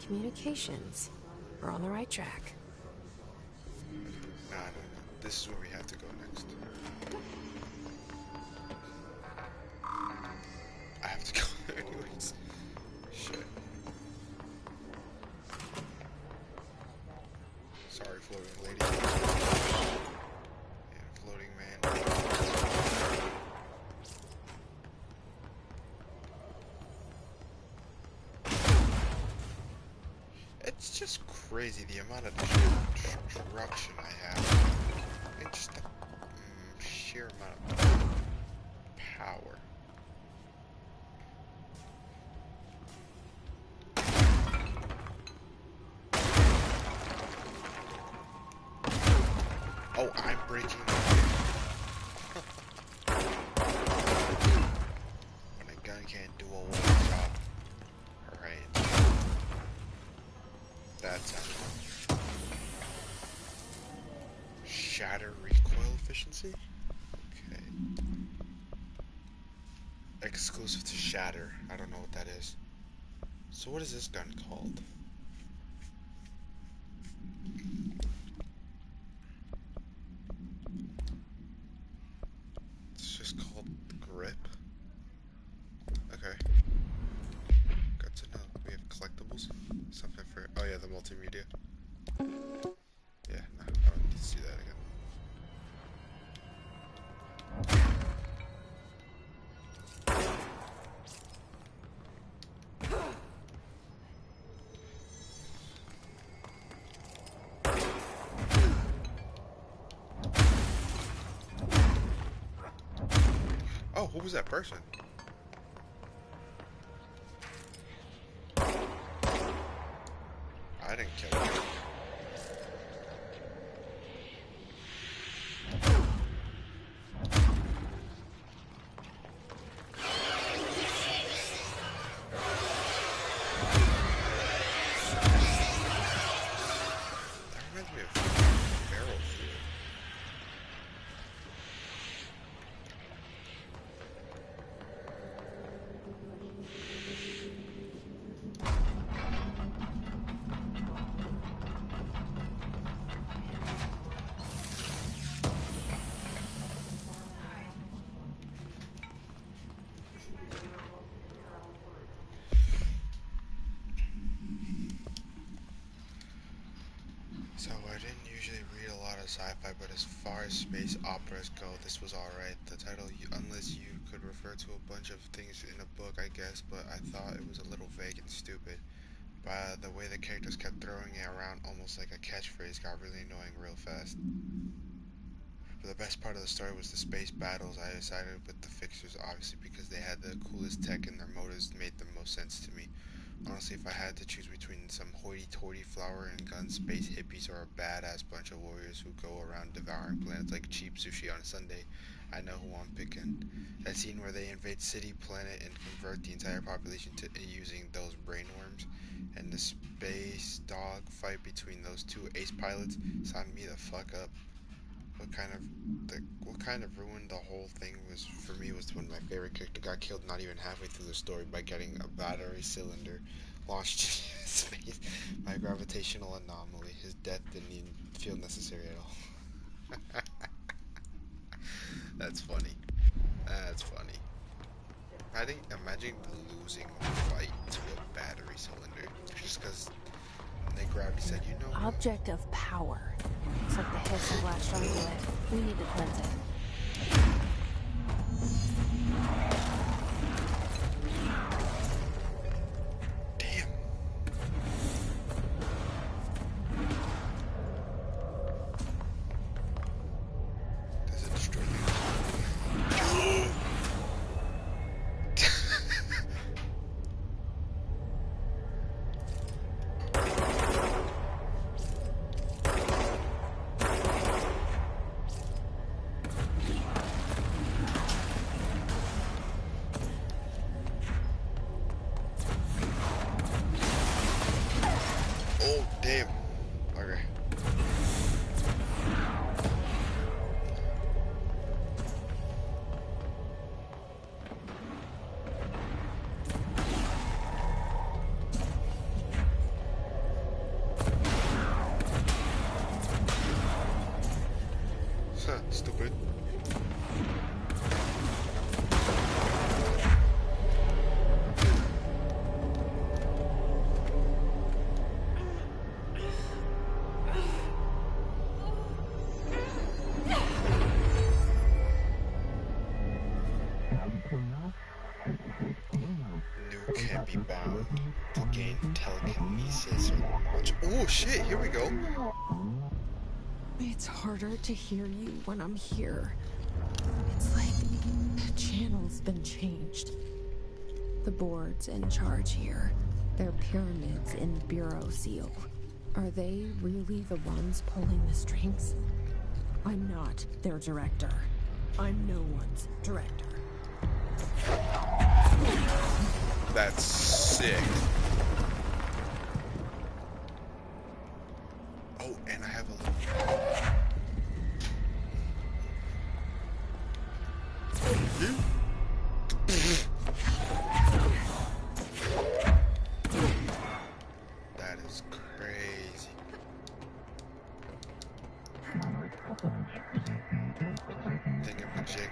Communications. We're on the right track.
Nah, no. This is where we have to go next. I have to go anyways. Shit. Sorry, floating lady. And floating man. It's just crazy the amount of destruction I have. And just the sheer amount of power. Oh, I'm breaking the when a gun can't do a one job. Alright. That's how. Shatter recoil efficiency? Okay. Exclusive to Shatter. I don't know what that is. So what is this gun called? It's just called Grip. Okay. Good to know. We have collectibles. Something for... Oh yeah, the multimedia. Yeah, no, I don't need to see that again. Oh, who was that person? I didn't kill him. That reminds me of Battlefield. So I didn't usually read a lot of sci-fi, but as far as space operas go, this was alright. The title, Unless You, could refer to a bunch of things in a book, I guess, but I thought it was a little vague and stupid. But the way the characters kept throwing it around almost like a catchphrase got really annoying real fast. But the best part of the story was the space battles. I decided with the fixers, obviously, because they had the coolest tech and their motives made the most sense to me. Honestly, if I had to choose between some hoity-toity flower and gun space hippies or a badass bunch of warriors who go around devouring planets like cheap sushi on a Sunday, I know who I'm picking. That scene where they invade City Planet and convert the entire population to using those brainworms, and the space dog fight between those two ace pilots signed me the fuck up. What kind of ruined the whole thing was for me was when my favorite character got killed not even halfway through the story by getting a battery cylinder launched into space by a gravitational anomaly. His death didn't even feel necessary at all. That's funny. That's funny. Imagine losing a fight to a battery cylinder just because they gravity said, you know.
Object of power. Looks like the hits have latched onto it. We need to cleanse it.
Damn. Does it destroy things? Nuke can be bound to gain telekinesis or launch. Oh shit, here we go.
It's harder to hear you when I'm here. It's like the channel's been changed. The board's in charge here. They're pyramids in the Bureau seal. Are they really the ones pulling the strings? I'm not their director. I'm no one's director.
That's sick. Oh, and I have a little... That is crazy. Thingamajig.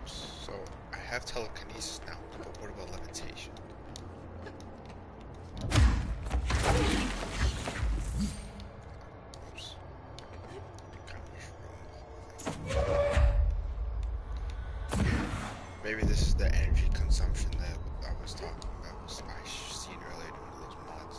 So I have telekinesis now, but what about levitation? Oops. Kind of wrong. Maybe this is the energy consumption that I was talking about. I seen earlier in one of those mods.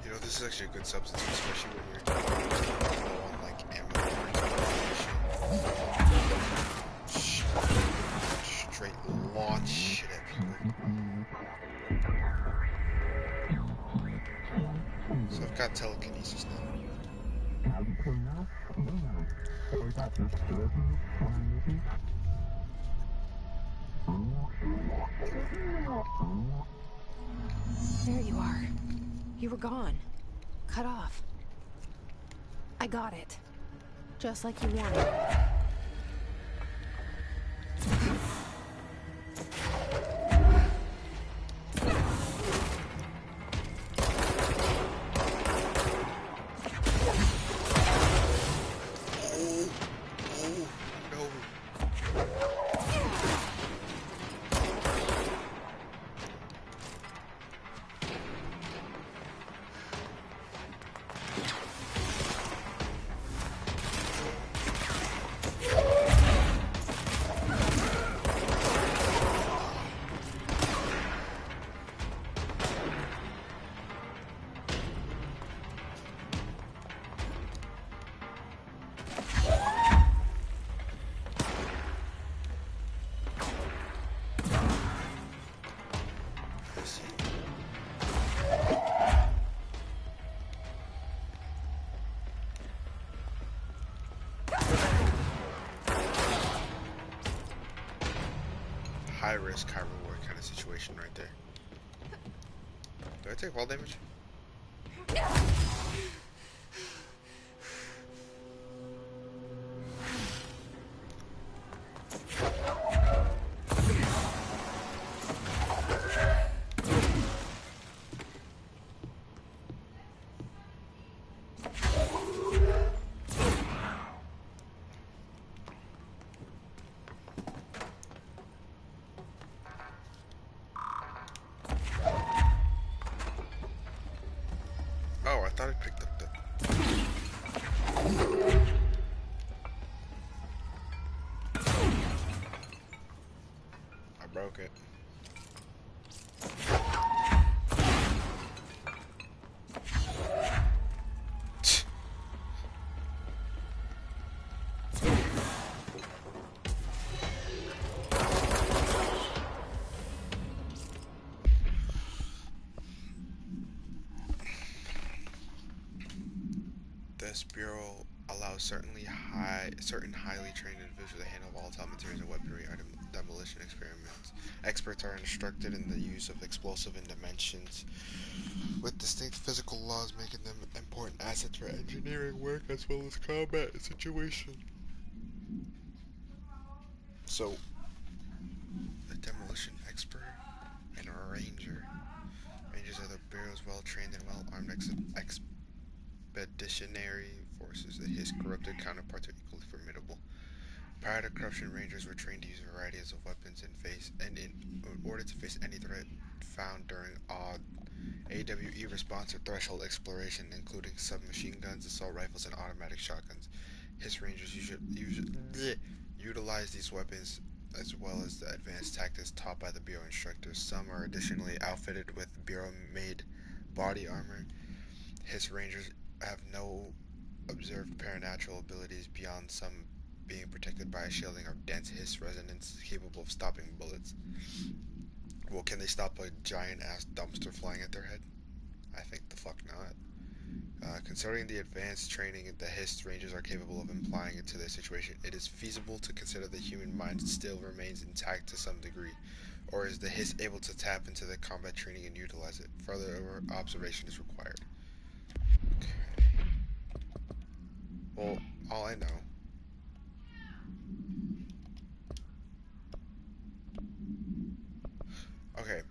You know, this is actually a good substitute, especially when you're low on like ammo or straight launch shit at people. So I've got telekinesis now.
There you are. You were gone. Cut off. I got it. Just like you wanted.
No. High risk, high reward kind of situation right there. Do I take fall damage? Oh, I thought I picked up the... I broke it. This Bureau allows certain highly trained individuals to handle volatile materials and weaponry or demolition experiments. Experts are instructed in the use of explosive in dimensions with distinct physical laws making them important assets for engineering work as well as combat situations. So, a demolition expert and a ranger. Rangers are the Bureau's well-trained and well-armed expeditionary forces. His corrupted counterparts are equally formidable. Prior to corruption, Rangers were trained to use varieties of weapons in order to face any threat found during AWE response or threshold exploration, including submachine guns, assault rifles, and automatic shotguns. His Rangers utilize these weapons as well as the advanced tactics taught by the Bureau instructors. Some are additionally outfitted with Bureau-made body armor. His Rangers have no observed paranatural abilities beyond some being protected by a shielding of dense hiss resonance capable of stopping bullets. Well, can they stop a giant-ass dumpster flying at their head? I think the fuck not. Considering the advanced training the Hiss Rangers are capable of applying into their situation, it is feasible to consider the human mind still remains intact to some degree. Or is the Hiss able to tap into the combat training and utilize it? Further observation is required. Okay. Well, all I know okay,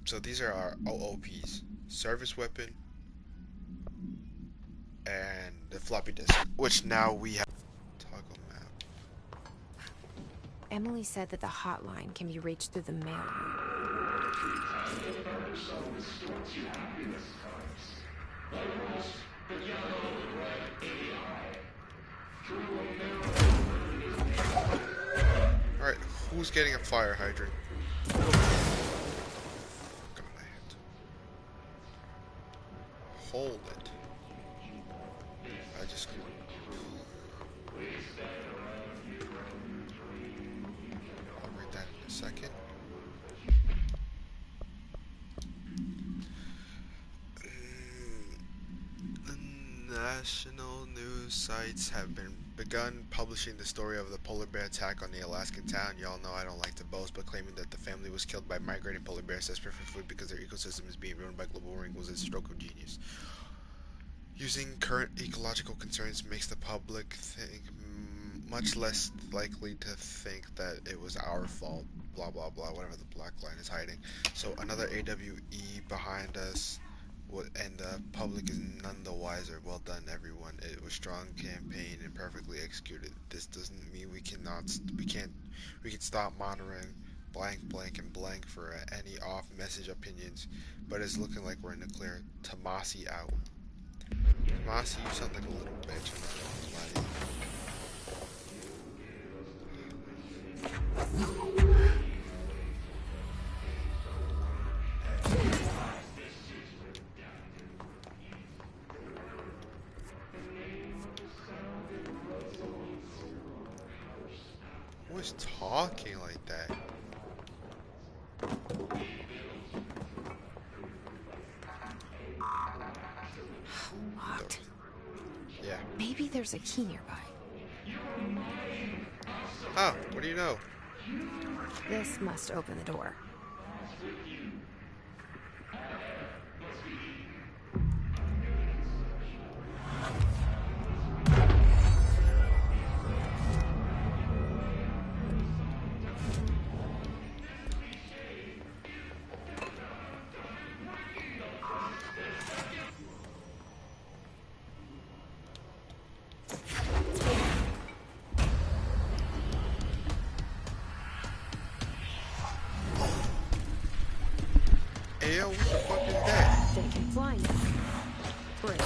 so these are our OOPs. Service weapon and the floppy disk, which now we have toggle map.
Emily said that the hotline can be reached through the mail.
Alright, who's getting a fire hydrant? Hold it. I just I'll read that in a second. National news sites have begun publishing the story of the polar bear attack on the Alaskan town. Y'all know I don't like to boast, but claiming that the family was killed by migrating polar bears desperate for food because their ecosystem is being ruined by global warming was a stroke of genius. Using current ecological concerns makes the public think much less likely to think that it was our fault. Blah blah blah. Whatever the black line is hiding. So another AWE behind us. And the public is none the wiser. Well done, everyone. It was strong campaign and perfectly executed. This doesn't mean we can stop monitoring blank and blank for any off-message opinions, but it's looking like we're in the clear. Tomasi out. Tomasi, you sound like a little bitch. I'm not gonna lie to you. Who is talking like that?
Locked.
Yeah.
Maybe there's a key nearby.
Oh, what do you know?
This must open the door.
Ayo, what the fuck is that?
They can fly now. Great.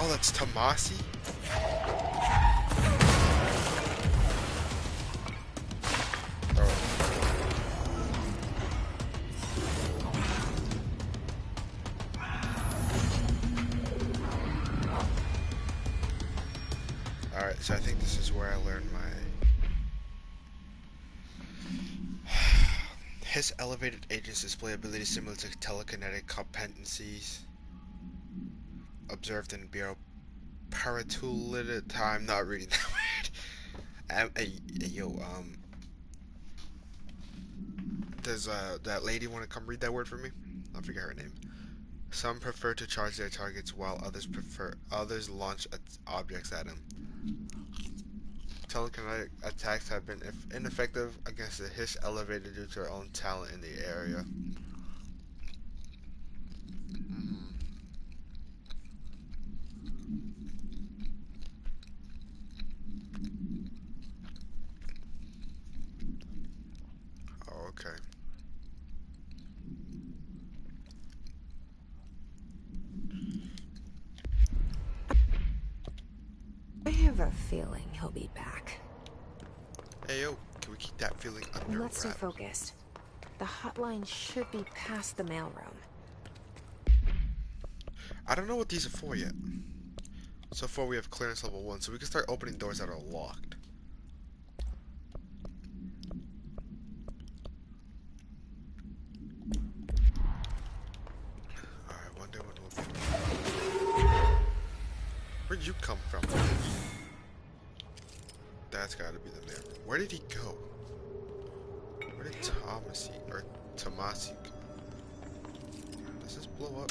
Oh, that's Tomasi? Alright, so I think this is where I learned my... His elevated agents display abilities similar to telekinetic competencies observed in Bureau Paratulid. I'm not reading that word. Does that lady want to come read that word for me? I forget her name. Some prefer to charge their targets while others launch objects at them. Telekinetic attacks have been ineffective against the Hiss elevated due to their own talent in the area. Oh, okay.
I have a feeling he'll be back.
Hey yo, can we keep that feeling under
Let's stay
wraps?
focused. The hotline should be past the mailroom.
I don't know what these are for yet. So far we have clearance level 1, so we can start opening doors that are locked. Alright, one day when we'll be... Where'd you come from? That's gotta be the mailroom. Where did he go? Where did Tomasi go? Does this blow up?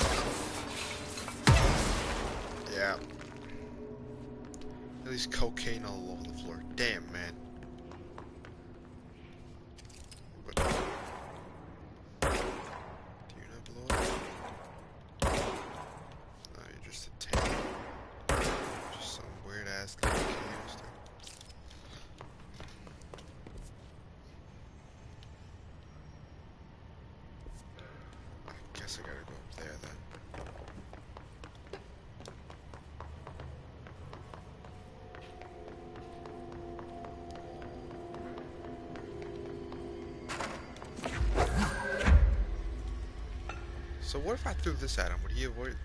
Yeah. At least cocaine all over the floor. Damn, man. But do you not blow up? No, you're just a tank. Just some weird ass little canister. I guess I gotta go up there then. So what if I threw this at him? Would he avoid?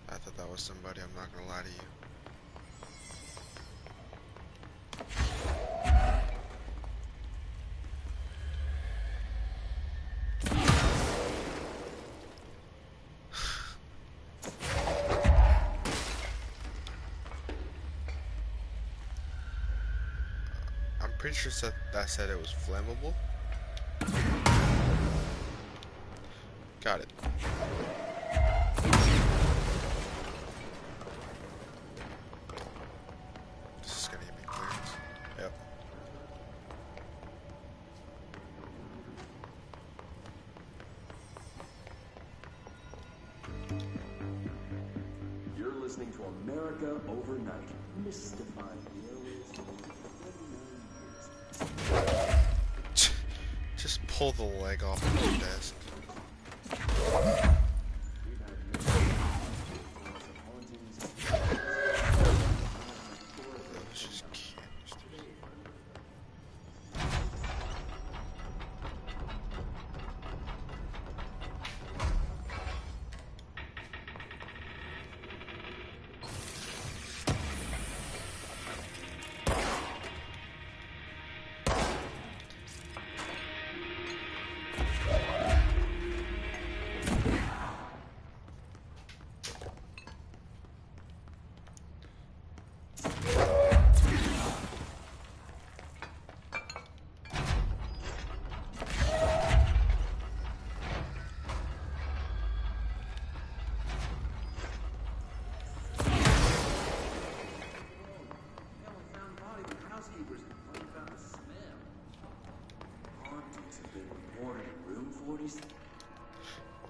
I thought that was somebody, I'm not gonna lie to you. Pretty sure that said it was flammable. Got it. This is gonna give me clearance. Yep.
You're listening to America Overnight, mystifying the airways for over 29 years.
Just pull the leg off of the desk. Those just canisters.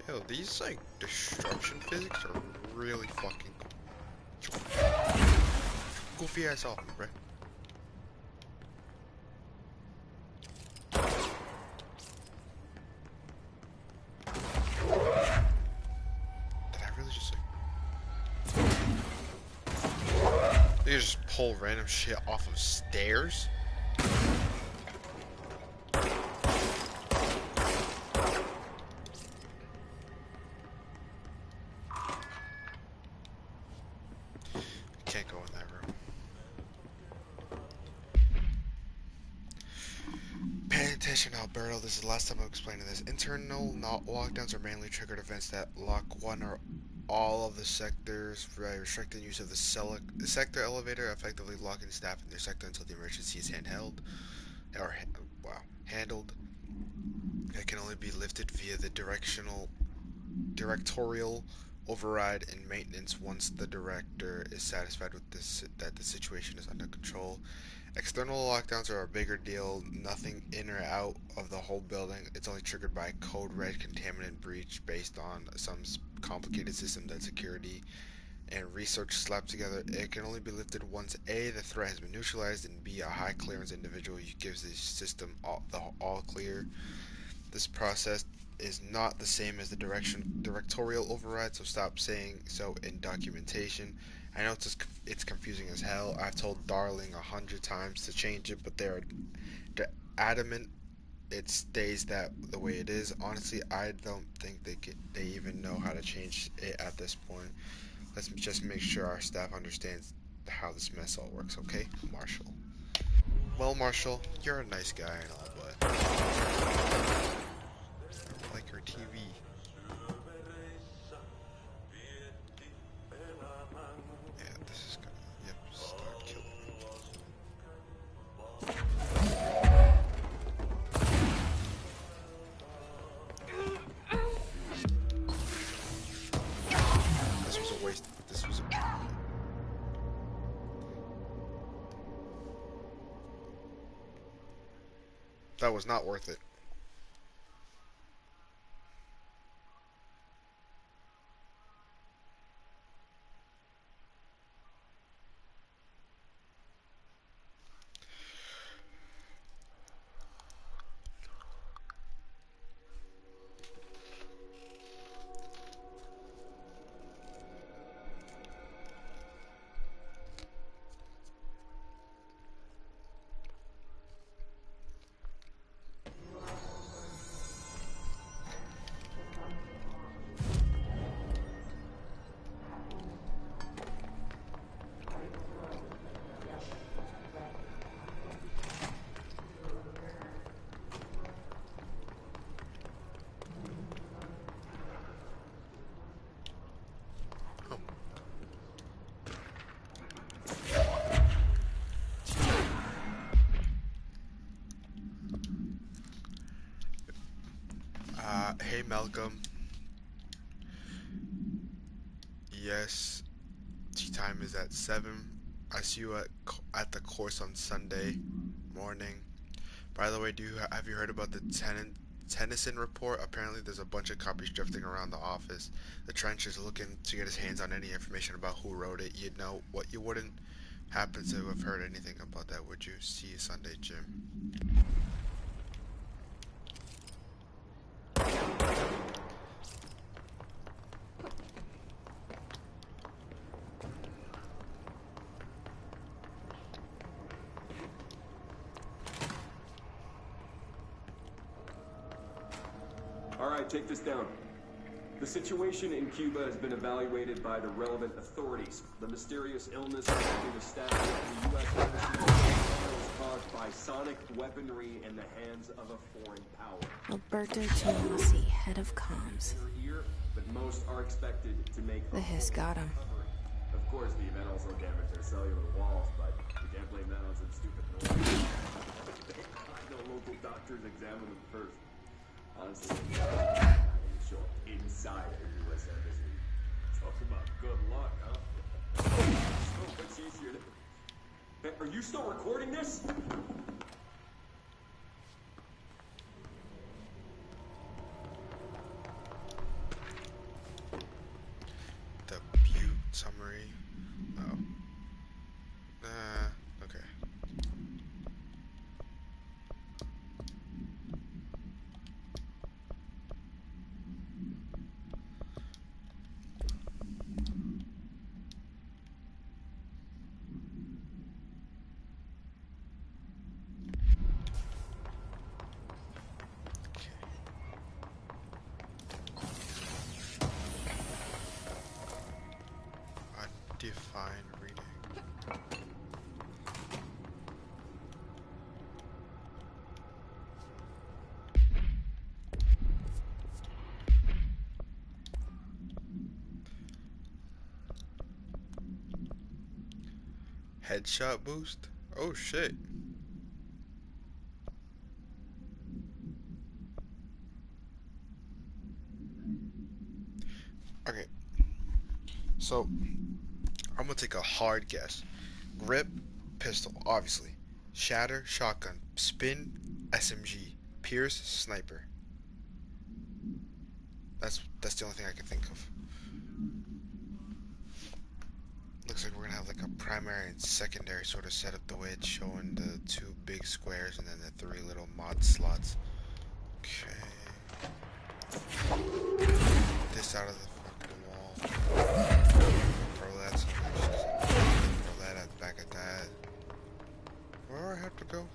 Yo, these like destruction physics are really fucking cool. Goofy ass off me, bruh. You just pull random shit off of stairs? Can't go in that room. Pay attention, Alberto. This is the last time I'm explaining this. Internal lockdowns are mainly triggered events that lock one or all of the sectors, restricting use of the sector elevator, effectively locking staff in their sector until the emergency is handled. It can only be lifted via the directorial override and maintenance once the director is satisfied with that the situation is under control. External lockdowns are a bigger deal. Nothing in or out of the whole building. It's only triggered by a code red contaminant breach based on some complicated system that security and research slapped together. It can only be lifted once A, the threat has been neutralized, and B, a high clearance individual gives the system all clear. This process is not the same as the directorial override, so stop saying so in documentation. I know it's confusing as hell. I've told Darling 100 times to change it, but they're adamant it stays the way it is. Honestly, I don't think they even know how to change it at this point. Let's just make sure our staff understands how this mess all works, okay? Marshall. Well, Marshall, you're a nice guy and all, but like your TV. Yeah, this is gonna, start killing me. This was a waste. This was a... That was not worth it. Hey Malcolm. Yes, tea time is at 7. I see you at the course on Sunday morning. By the way, have you heard about the Tennyson report? Apparently there's a bunch of copies drifting around the office. The Trench is looking to get his hands on any information about who wrote it. You'd know what you wouldn't happen to have heard anything about that, would you? See you Sunday, Jim.
Alright, take this down. The situation in Cuba has been evaluated by the relevant authorities. The mysterious illness affecting the staff of the U.S. Embassy was caused by sonic weaponry in the hands of a foreign power.
Alberto Tomasi, head of comms.
Here, but most are expected to make
The hiss got him.
Of course, the event also damaged their cellular walls, but we can't blame that on some stupid noise. No local doctors examined them first. Honestly, show up inside a U.S. embassy. Talk about good luck, huh? So much easier to... Hey, are you still recording this?
The Butte summary. Oh. Okay. Headshot boost? Oh shit. Okay. So, I'm gonna take a hard guess. Grip, pistol, obviously. Shatter, shotgun. Spin, SMG. Pierce, sniper. That's the only thing I can think of. Looks like we're gonna have like a primary and secondary sort of setup, the way it's showing the 2 big squares and then the 3 little mod slots. Okay. Get this out of the fucking wall. Throw that somewhere. Throw that at the back of that. Where do I have to go?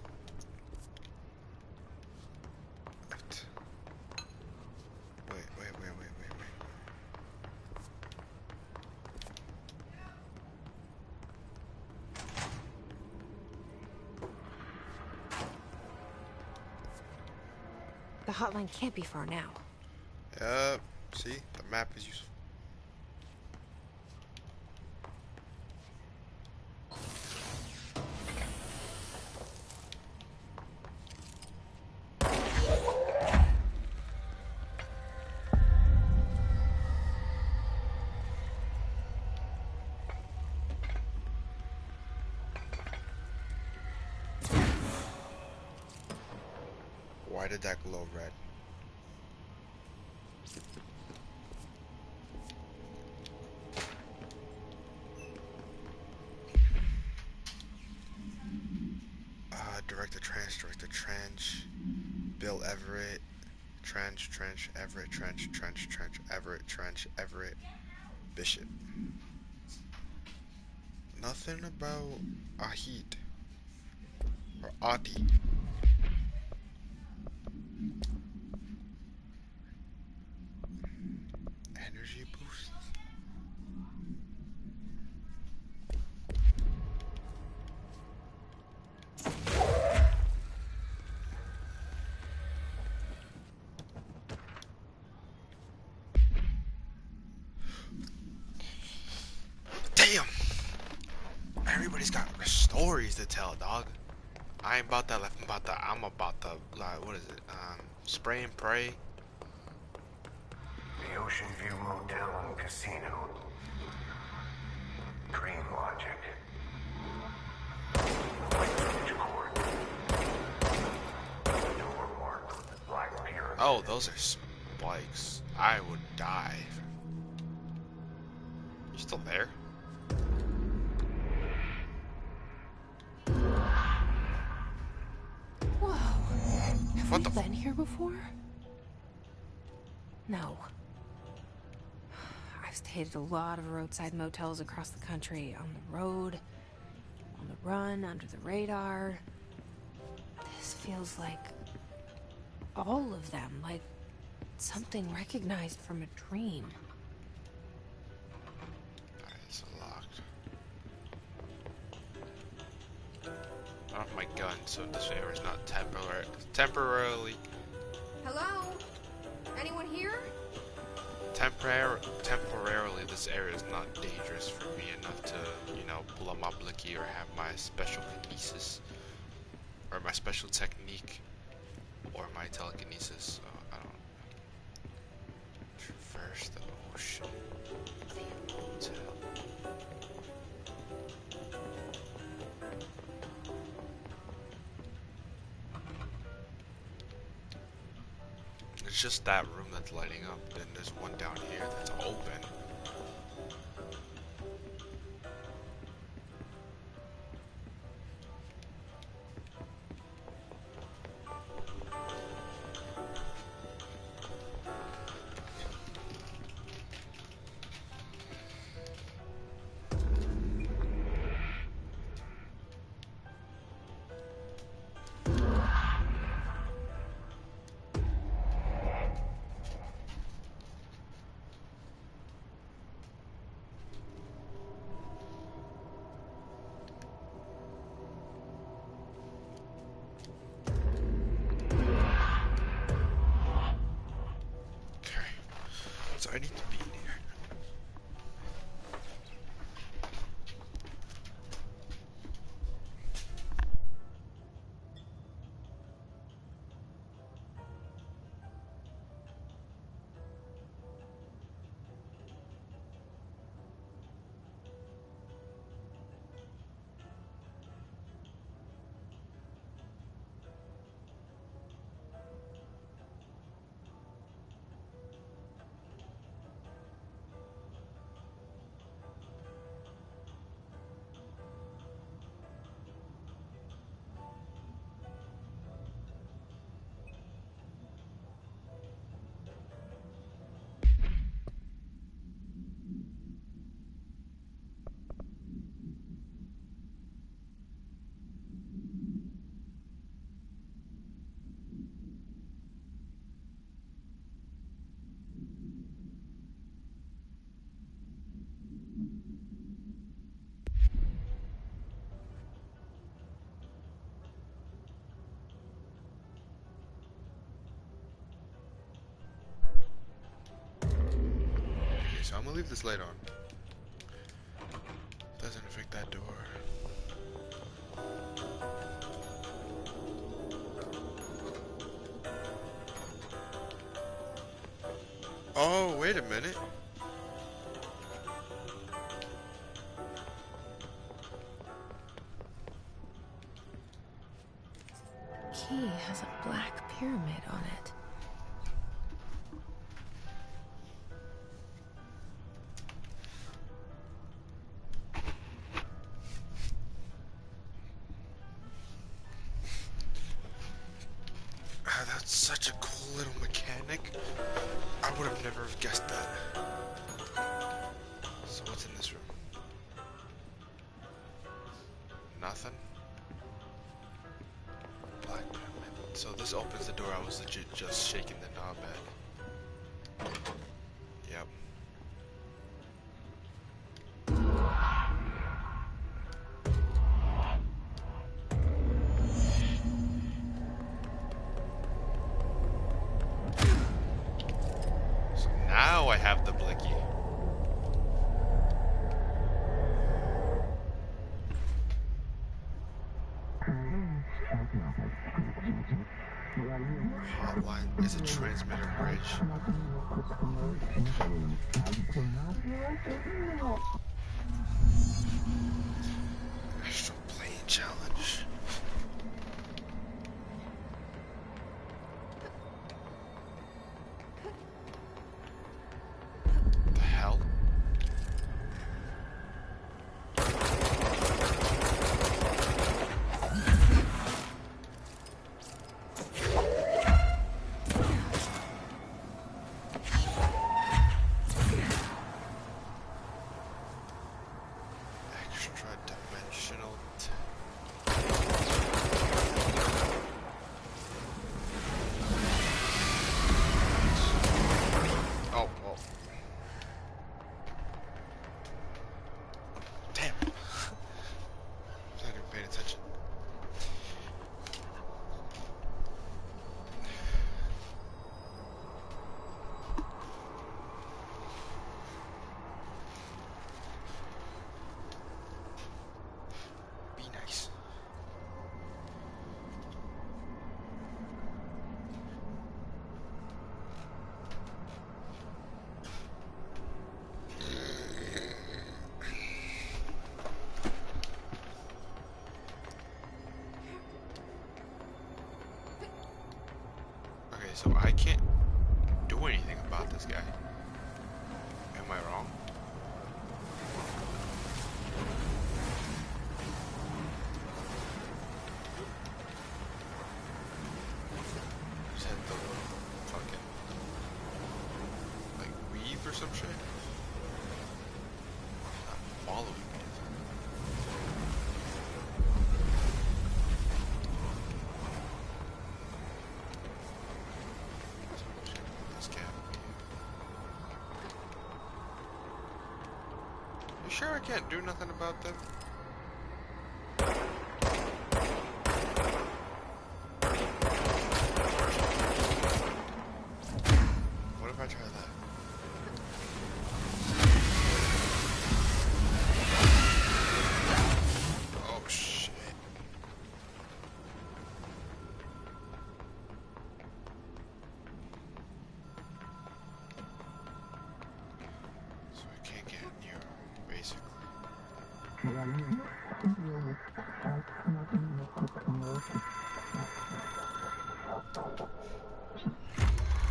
Wait.
The hotline can't be far now.
See? The map is useful. Why did that glow red? Director Trench, Bill Everett, Trench, Everett, Trench, Everett, Trench, Everett, Bishop. Nothing about Ahit or Ati. Energy boost. Damn! Everybody's got stories to tell, dog. I ain't about that life. I'm about the, like, what is it? Spray and pray.
The Ocean View Motel and Casino. Dream Logic. White Court. Door marked with the Black Pyramid.
Oh, those are spikes. I would die. You still there?
Whoa. Have
What
we
the
been here before? No. I've stayed at a lot of roadside motels across the country. On the road, on the run, under the radar. This feels like all of them. Like something recognized from a dream.
It's locked. I have my gun, so this favor is not temporarily.
Hello? Anyone here?
Temporarily, this area is not dangerous for me enough to, you know, pull up my blicky or have my special kinesis, or my special technique, or my telekinesis. So I don't traverse the ocean. View Motel. It's just that room that's lighting up. Then there's one down here that's open. So I need to be in here. so I'm gonna leave this light on. Doesn't affect that door. Oh, wait a minute.
Key has a black pyramid on it.
Ah, that's such a cool little mechanic. I would have never have guessed that. So what's in this room? Nothing. Black pyramid. So this opens the door I was legit just shaking the knob at. Yep. So now I have the blicky. Hotline is a transmitter bridge. Astral plane challenge. The hell? Extra dimensional. Oh, oh. Damn. I'm not even paying attention. Be nice. Okay, so I can't do anything about this guy. Am I wrong? Just had the fucking like weave or some shit. Not following me. This cat. You sure I can't do nothing about them? What if I try that? Oh shit. So I can't get near him, basically.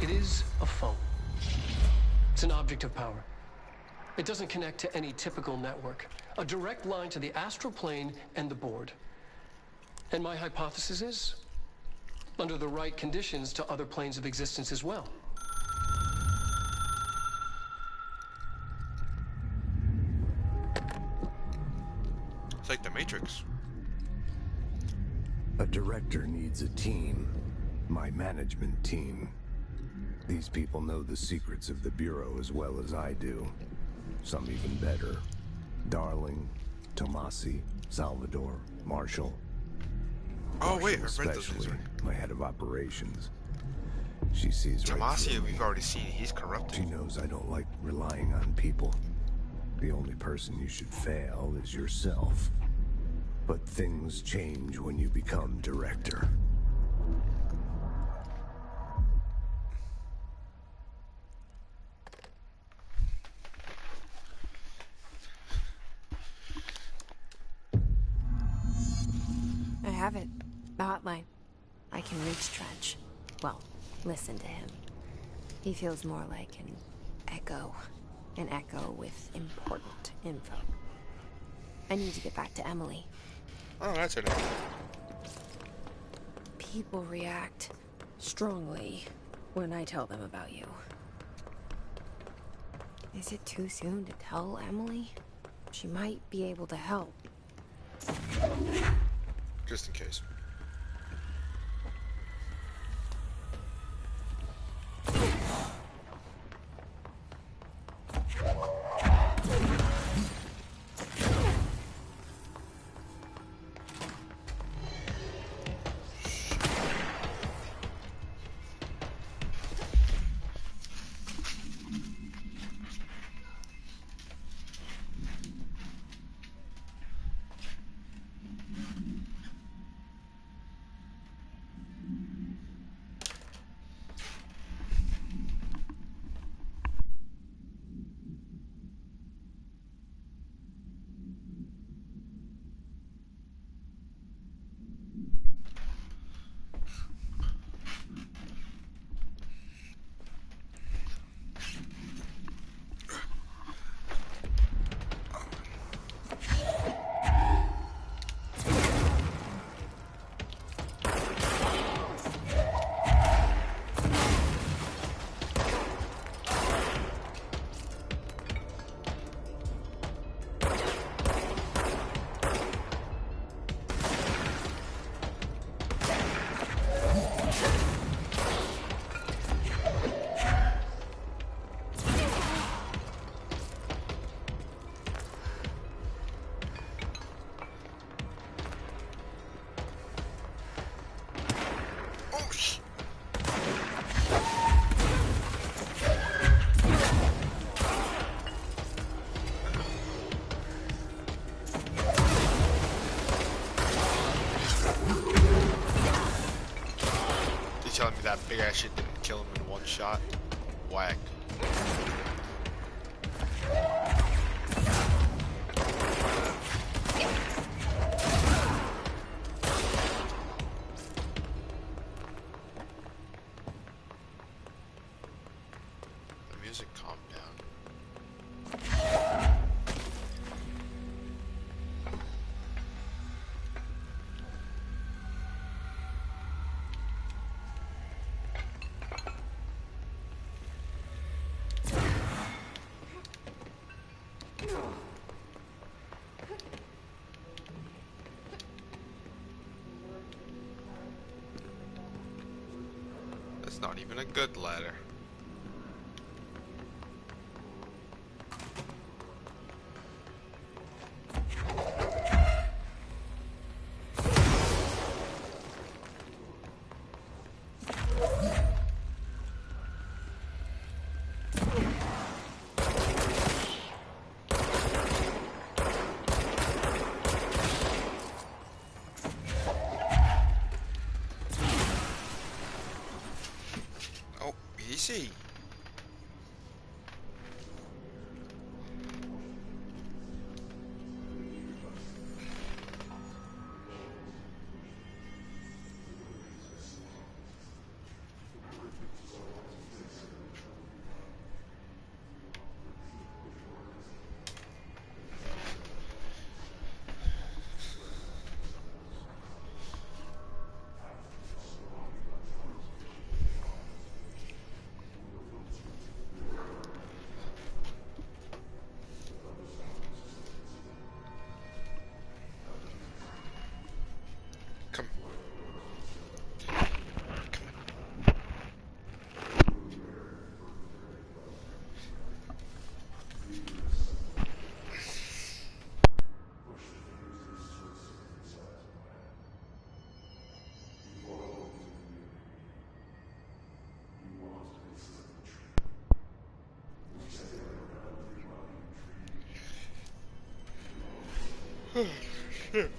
It is a phone. It's an object of power. It doesn't connect to any typical network. A direct line to the astral plane and the board. And my hypothesis is, under the right conditions, to other planes of existence as well.
It's like the Matrix.
A director needs a team. My management team. These people know the secrets of the Bureau as well as I do. Some even better. Darling, Tomasi, Salvador, Marshall.
Oh wait, I
Marshall
read those names
especially,
already.
my head of operations. She sees right
Demacia,
through me.
we've already seen. He's corrupted.
She knows I don't like relying on people. The only person you should fail is yourself. But things change when you become director.
I have it. The hotline. I can reach Trench. Well, listen to him. He feels more like an echo. An echo with important info. I need to get back to Emily.
Oh, that's her name.
People react strongly when I tell them about you. Is it too soon to tell Emily? She might be able to help.
Just in case. Telling me that big ass shit didn't kill him in one shot? Whack. The music calmed down. That's not even a good ladder. Easy. Shit.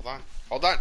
Hold on. Hold on.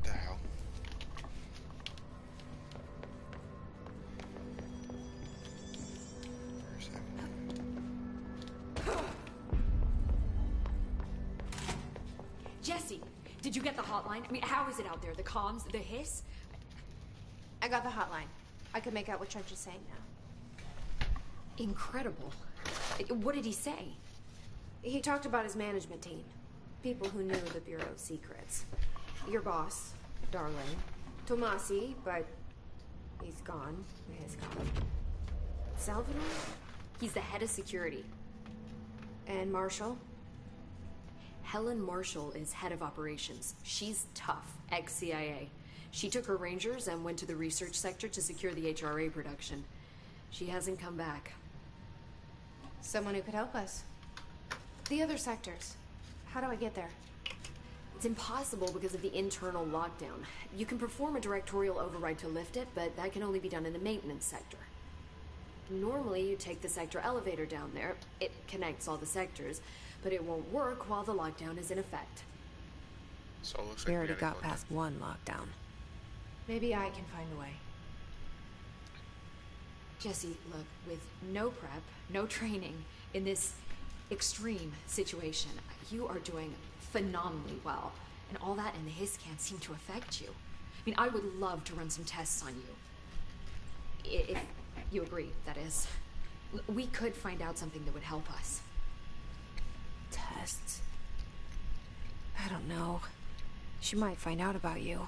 The hell? Where's that?
Jesse, did you get the hotline? I mean, how is it out there? The comms, the hiss?
I got the hotline. I can make out what Trench is saying now.
Incredible. What did he say?
He talked about his management team. People who knew the Bureau's secrets. Your boss, Darling. Tomasi, but he's gone. He's gone. Salvador?
He's the head of security.
And Marshall?
Helen Marshall is head of operations. She's tough, ex-CIA. She took her Rangers and went to the research sector to secure the HRA production. She hasn't come back.
Someone who could help us. The other sectors. How do I get there?
It's impossible because of the internal lockdown. You can perform a directorial override to lift it, but that can only be done in the maintenance sector. Normally, you take the sector elevator down there. It connects all the sectors, but it won't work while the lockdown is in effect.
So it looks like
We
we
already
gotta
got
go
past one lockdown.
Maybe I can find a way.
Jesse, look, with no prep, no training, in this extreme situation, you are doing phenomenally well. And all that and the hiss can't seem to affect you. I mean, I would love to run some tests on you. If you agree, that is. We could find out something that would help us.
Tests. I don't know. She might find out about you.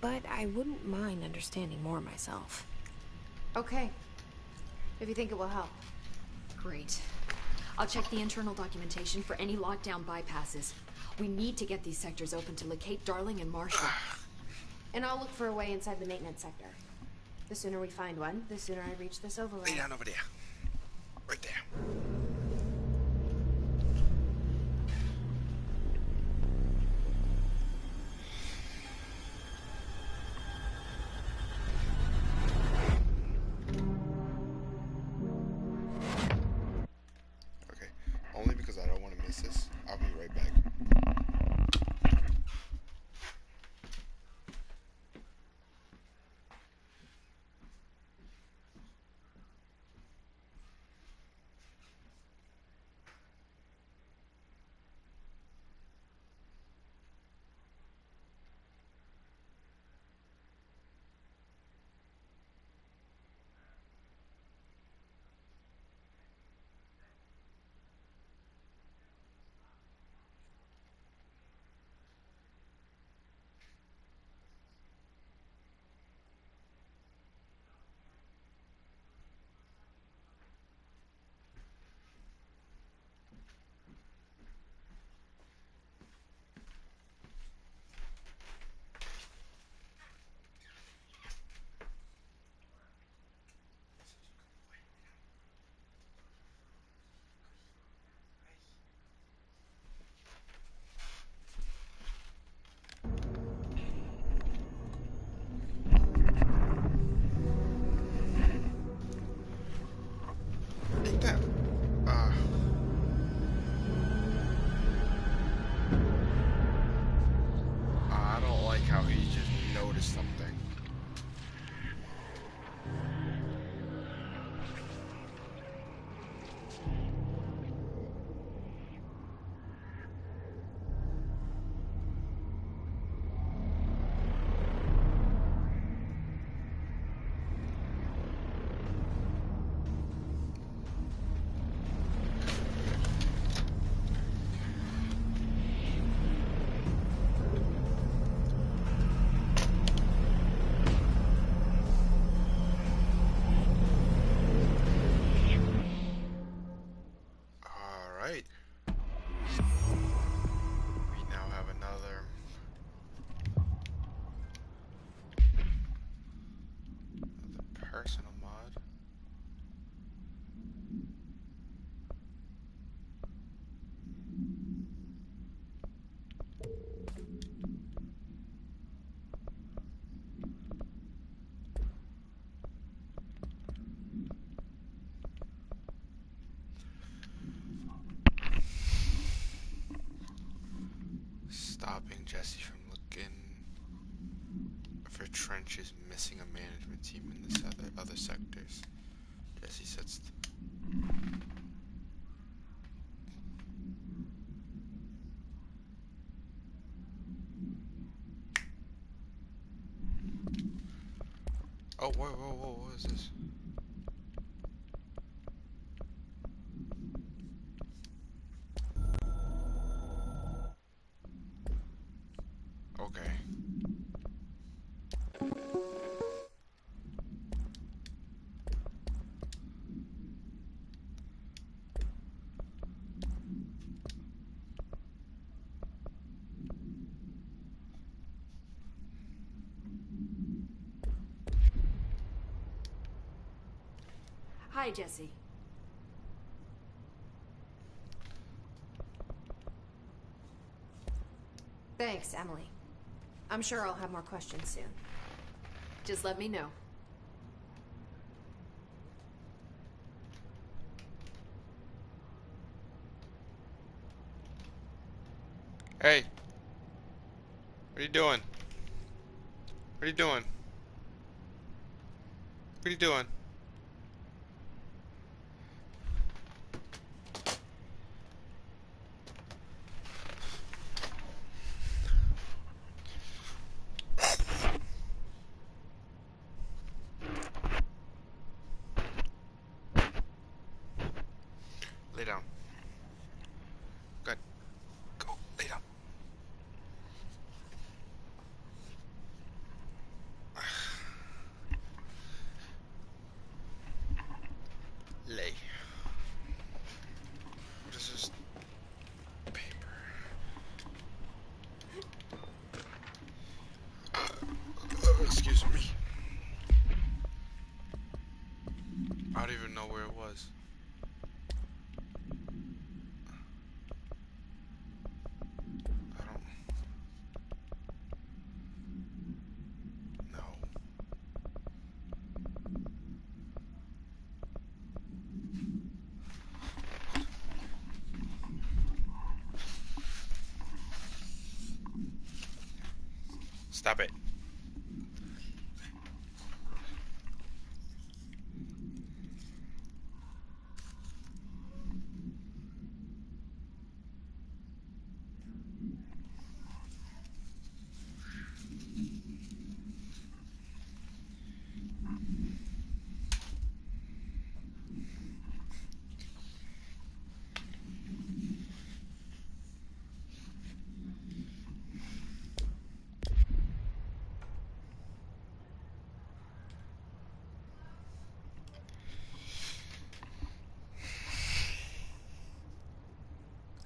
But I wouldn't mind understanding more myself.
Okay. If you think it will help.
Great. I'll check the internal documentation for any lockdown bypasses. We need to get these sectors open to locate Darling and Marshall.
And I'll look for a way inside the maintenance sector. The sooner we find one, the sooner I reach this override.
Lay down over there. Right there. Okay, only because I don't want to miss this. I'll be right back. Ain't that, I don't like how he just noticed something. Alright. We now have another personal mod. Stopping Jesse from looking for trenches missing a management team in this other sectors. Jesse sets oh, whoa, what is this? Okay.
Hi, Jesse.
Thanks, Emily. I'm sure I'll have more questions soon.
Just let me know.
Hey. What are you doing? What are you doing? What are you doing? know where it was. I don't know. Stop it.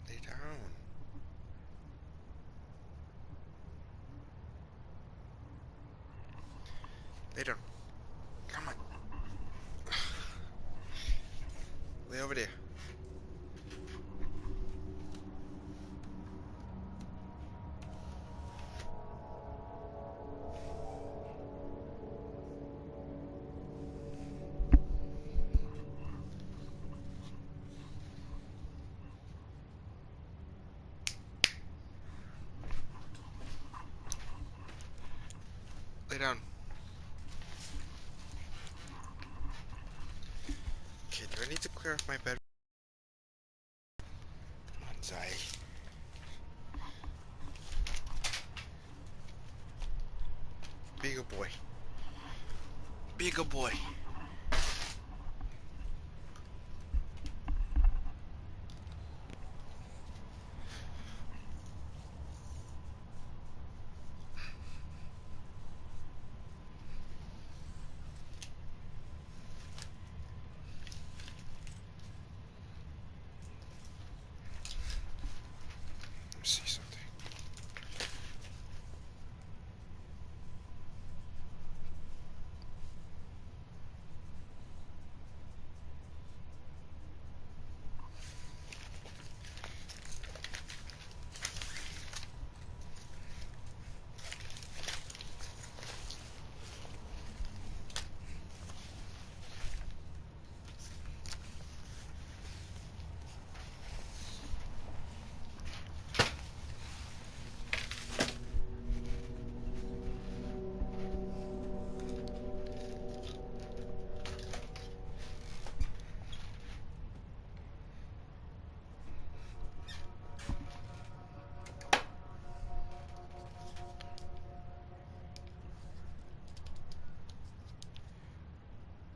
Lay down. Lay down. Come on. Lay over there. Lay down. Okay, do I need to clear off my bed? Zai. Be a good boy. Be a good boy. Let me see something.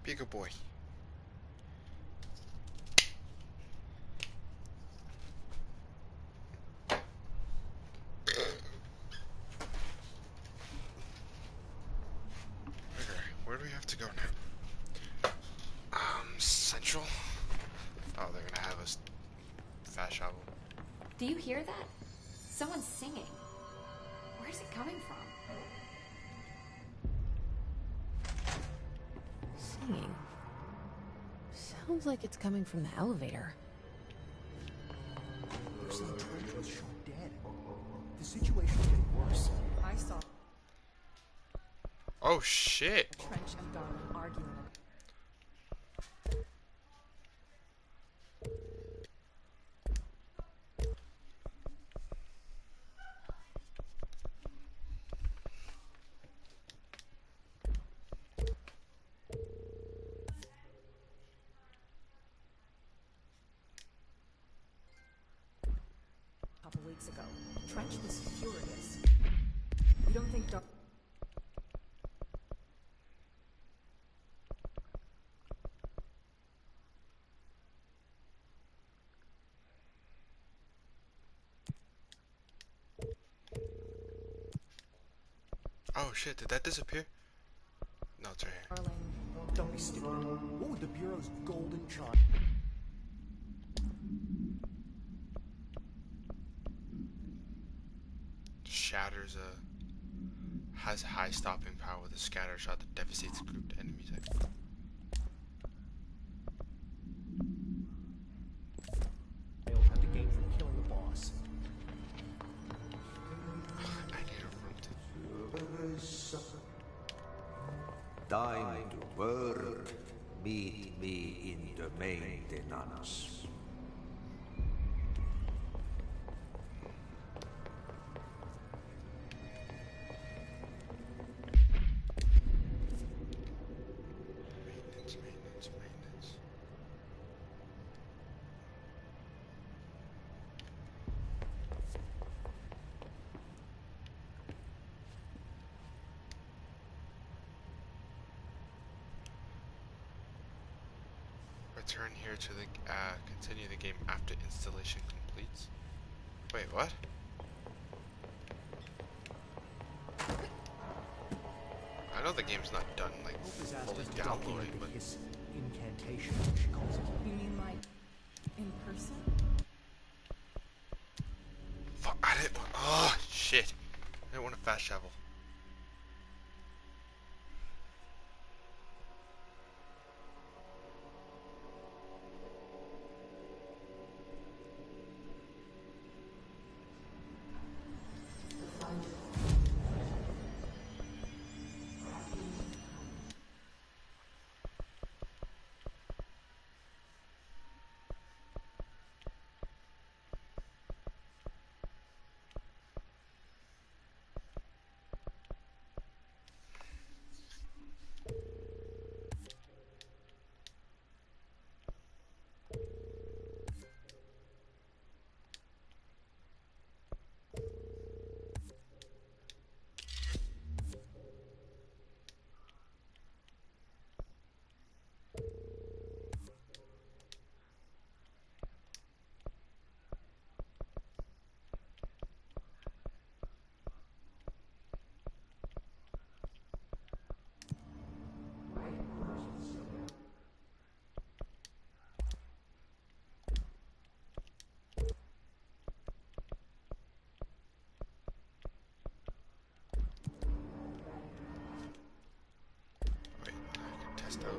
Be a good boy. Where do we have to go now? Central? Oh, they're gonna have us fast travel.
Do you hear that? Someone's singing. Where's it coming from?
Singing. Sounds like it's coming from the elevator.
Looks like Trent was shot dead. The situation's getting worse.
I saw
Oh shit!
Trench and Darling arguing. A couple weeks ago, Trench was furious. You don't think Darling...
Oh shit, did that disappear? No, it's right here.
Darling,
Don't be stupid. What would the Bureau's golden charm?
Shatters has high stopping power with a scatter shot that devastates grouped enemies.
us.
I need a room to...
Time to work. Meet me in the maintenance.
Maintenance. Return here to the continue the game after installation completes. Wait, what? I know the game's not done like
Hope has asked
fully
us to
downloading,
document
but
his incantation, she calls it.
You mean like in person?
fuck, I didn't. Oh shit! I didn't want to fast travel. Wait, I can test out.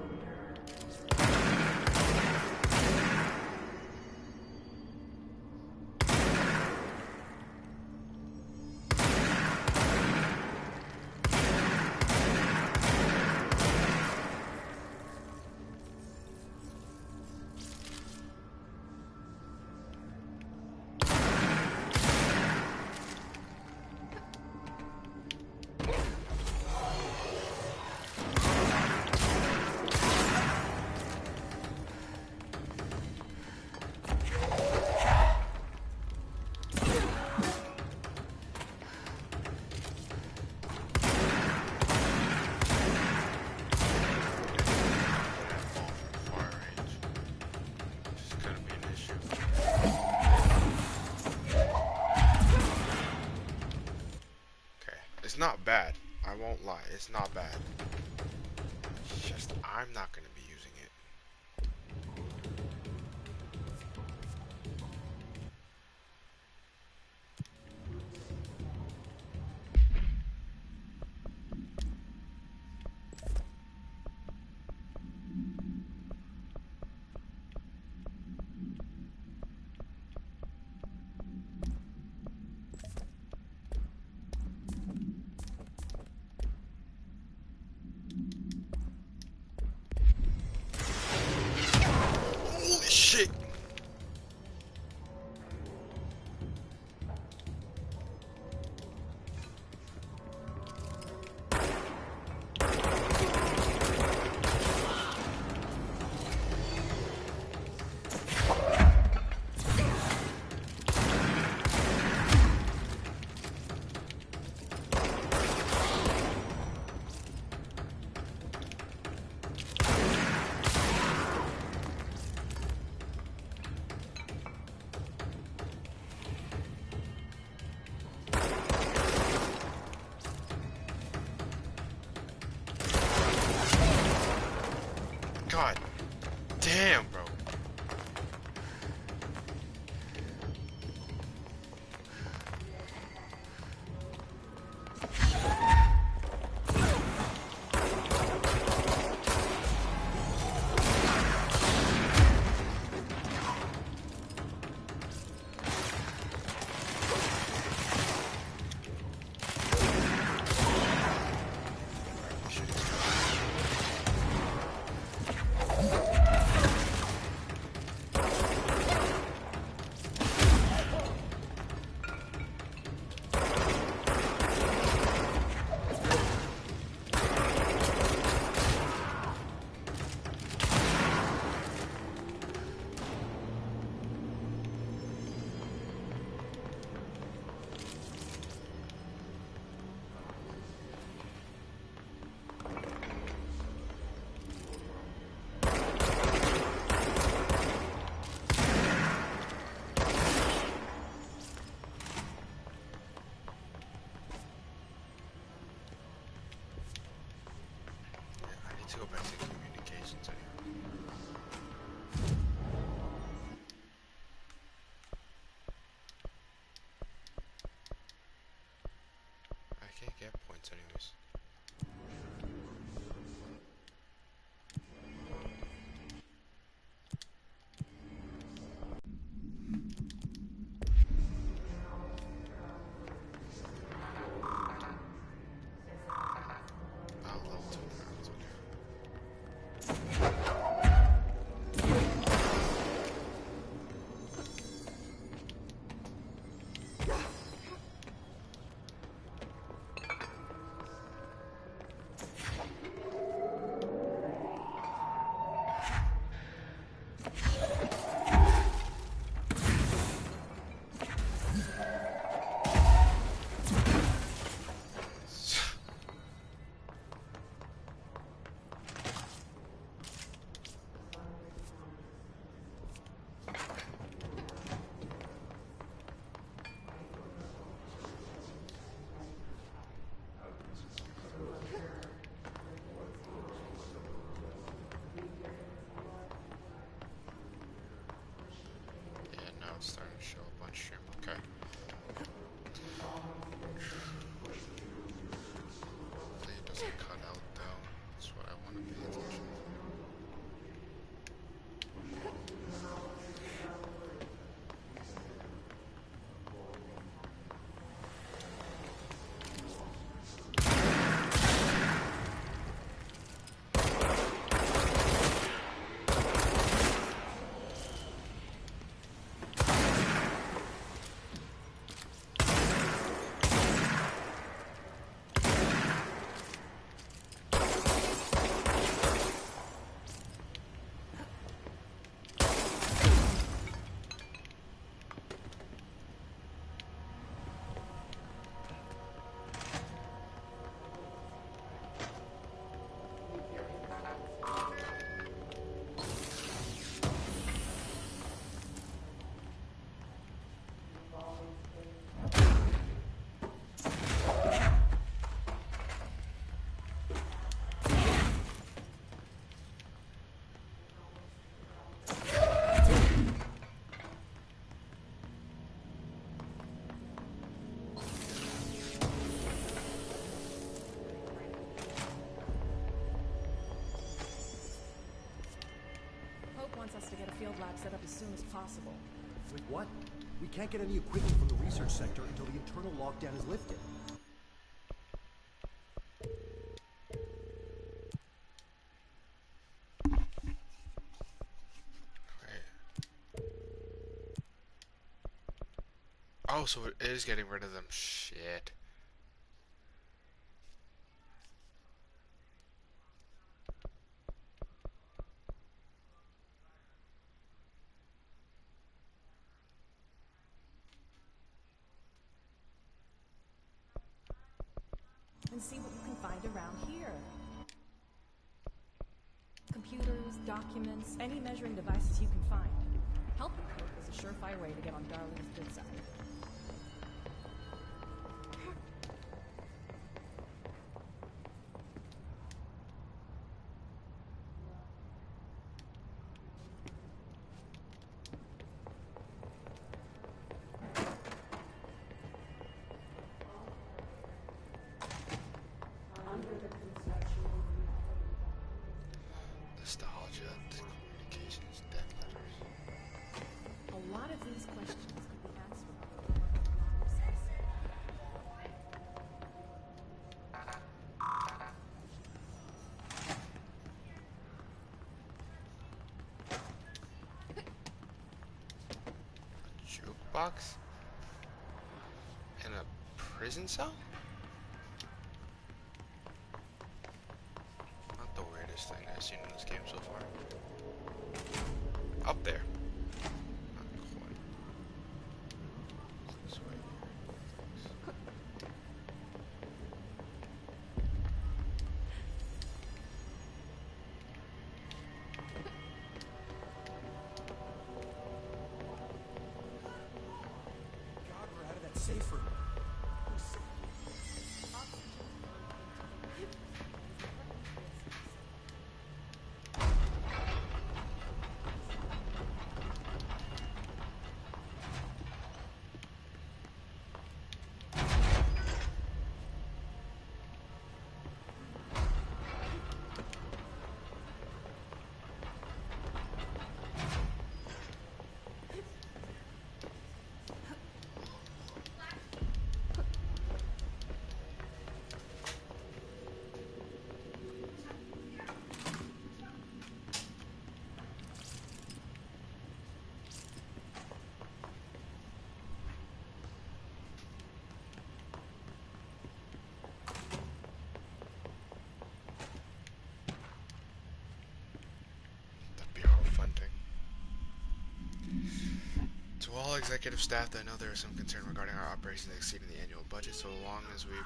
It's not bad. I won't lie. It's not bad. It's just I'm not going to be using it. Holy shit! to go back to communications anyway. I can't get points anyways. It's starting to show up on stream. Okay. Hopefully it doesn't cut out though. That's what I want to pay attention to.
Wants us to get a field lab set up as soon as possible.
Wait, what? We can't get any equipment from the research sector until the internal lockdown is lifted.
Oh, so it is getting rid of them. Shit.
And see what you can find around here. Computers, documents, any measuring devices you can find. Helping Kirk is a surefire way to get on Darling's good side.
Nostalgia, communications, dead letters.
A lot of these questions could be answered.
A jukebox? In a prison cell? Not the weirdest thing I've seen in this game so far. Up there. Not quite. This way here.
God, we're out of that safe room.
executive staff that know there is some concern regarding our operations exceeding the annual budget. So long as we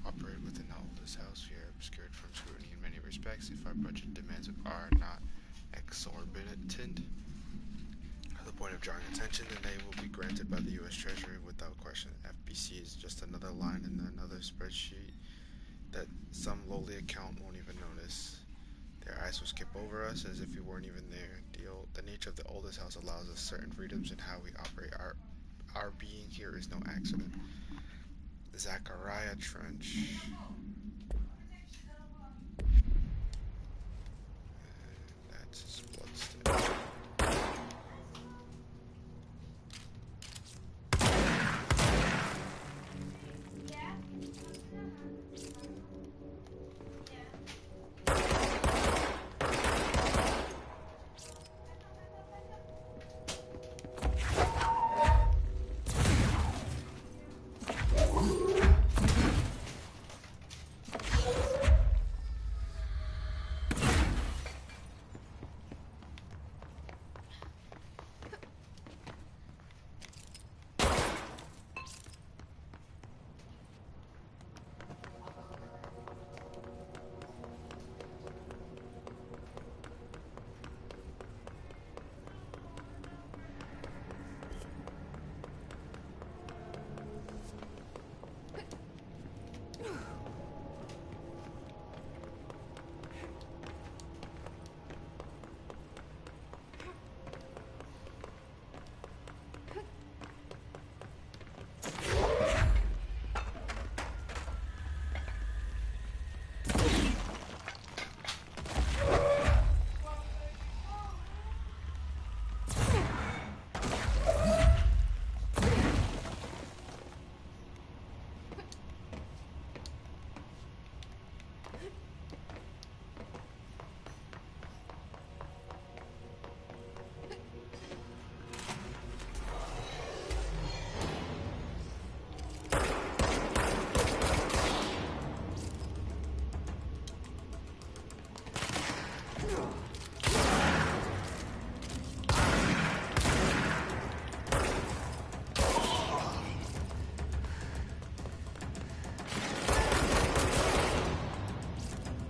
operate within the oldest house, we are obscured from scrutiny in many respects. If our budget demands are not exorbitant to the point of drawing attention, then they will be granted by the U.S. Treasury without question. FBC is just another line in another spreadsheet that some lowly account won't even notice. Their eyes will skip over us as if we weren't even there. The nature of the oldest house allows us certain freedoms in how we operate. Our being here is no accident. Zachariah Trench. And that's his bloodstain.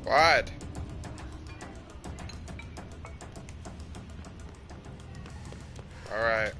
What? All right.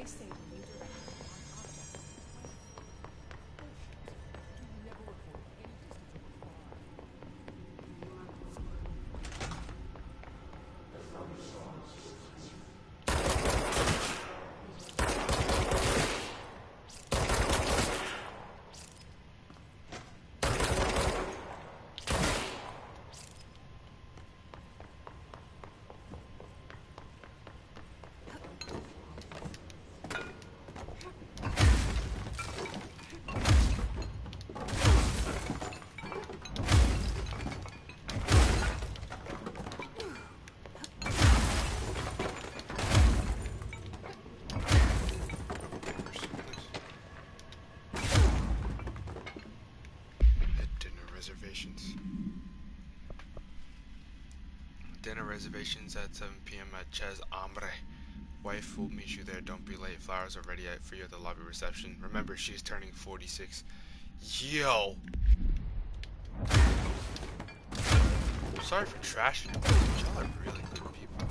They say the new director on objects.
You never report any distance over 5.
Dinner reservations at 7 p.m. at Chez Ambre. Wife will meet you there. Don't be late. Flowers are ready for you at the lobby reception. Remember, she's turning 46. Yo! Sorry for trashing it, but y'all are really good people.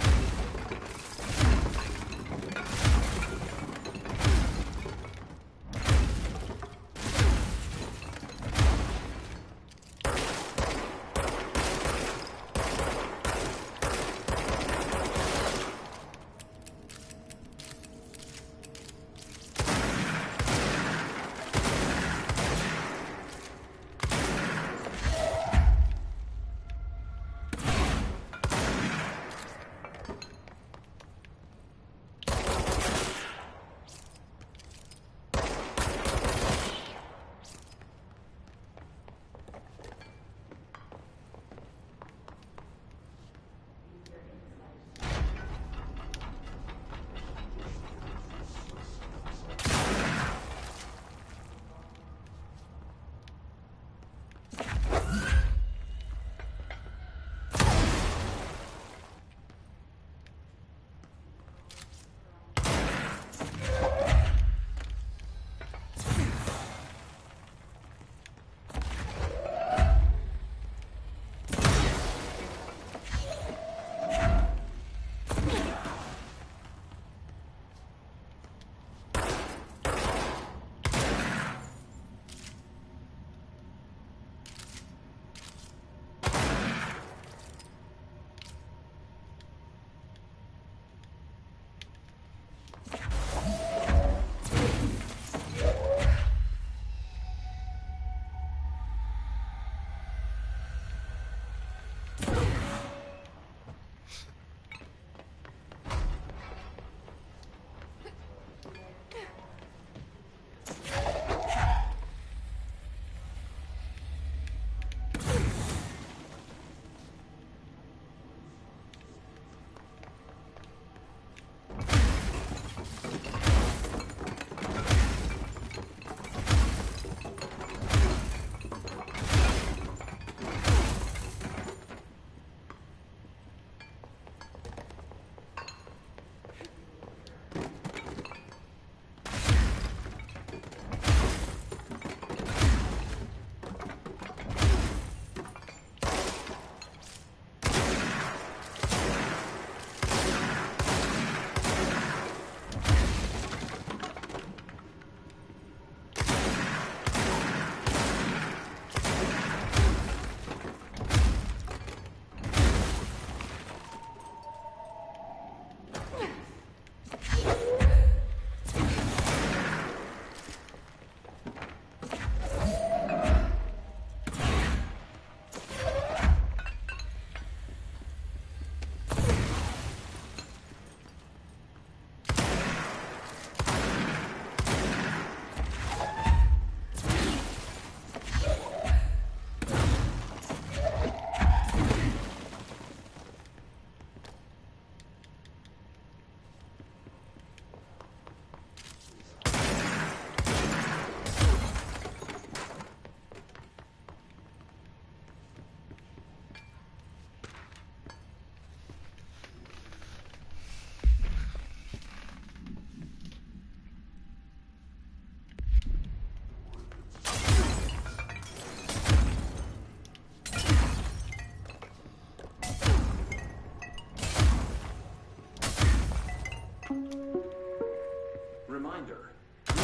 reminder. And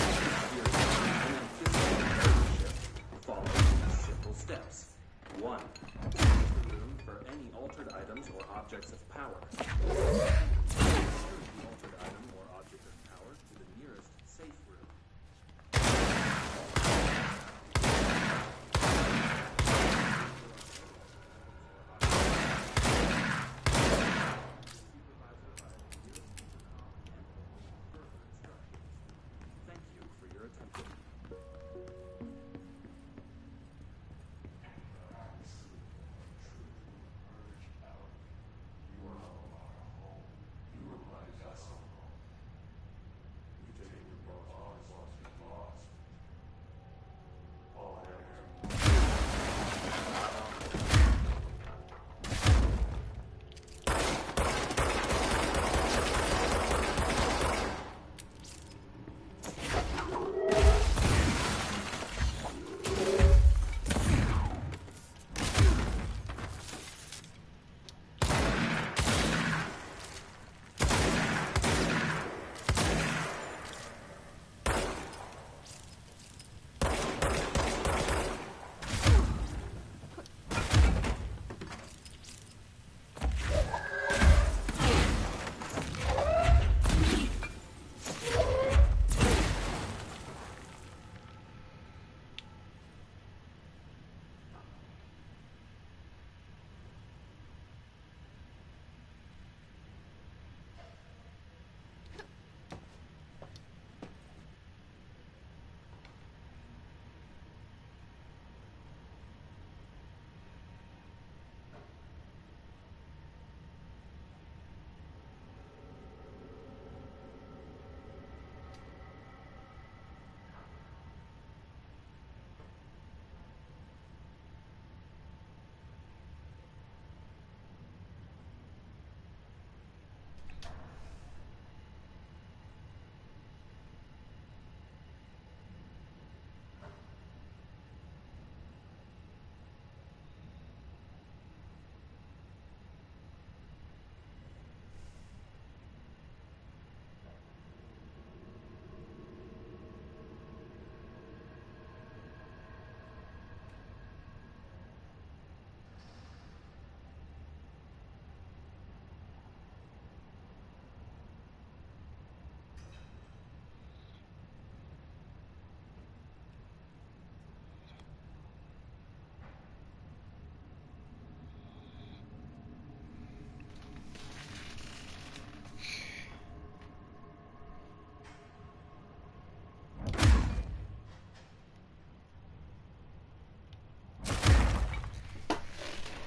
then physical follow these simple steps. 1. Search the room for any altered items or objects of power. Carry the altered item or object of power to the nearest safe room. Thank you for your attention.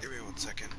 Give me 1 second.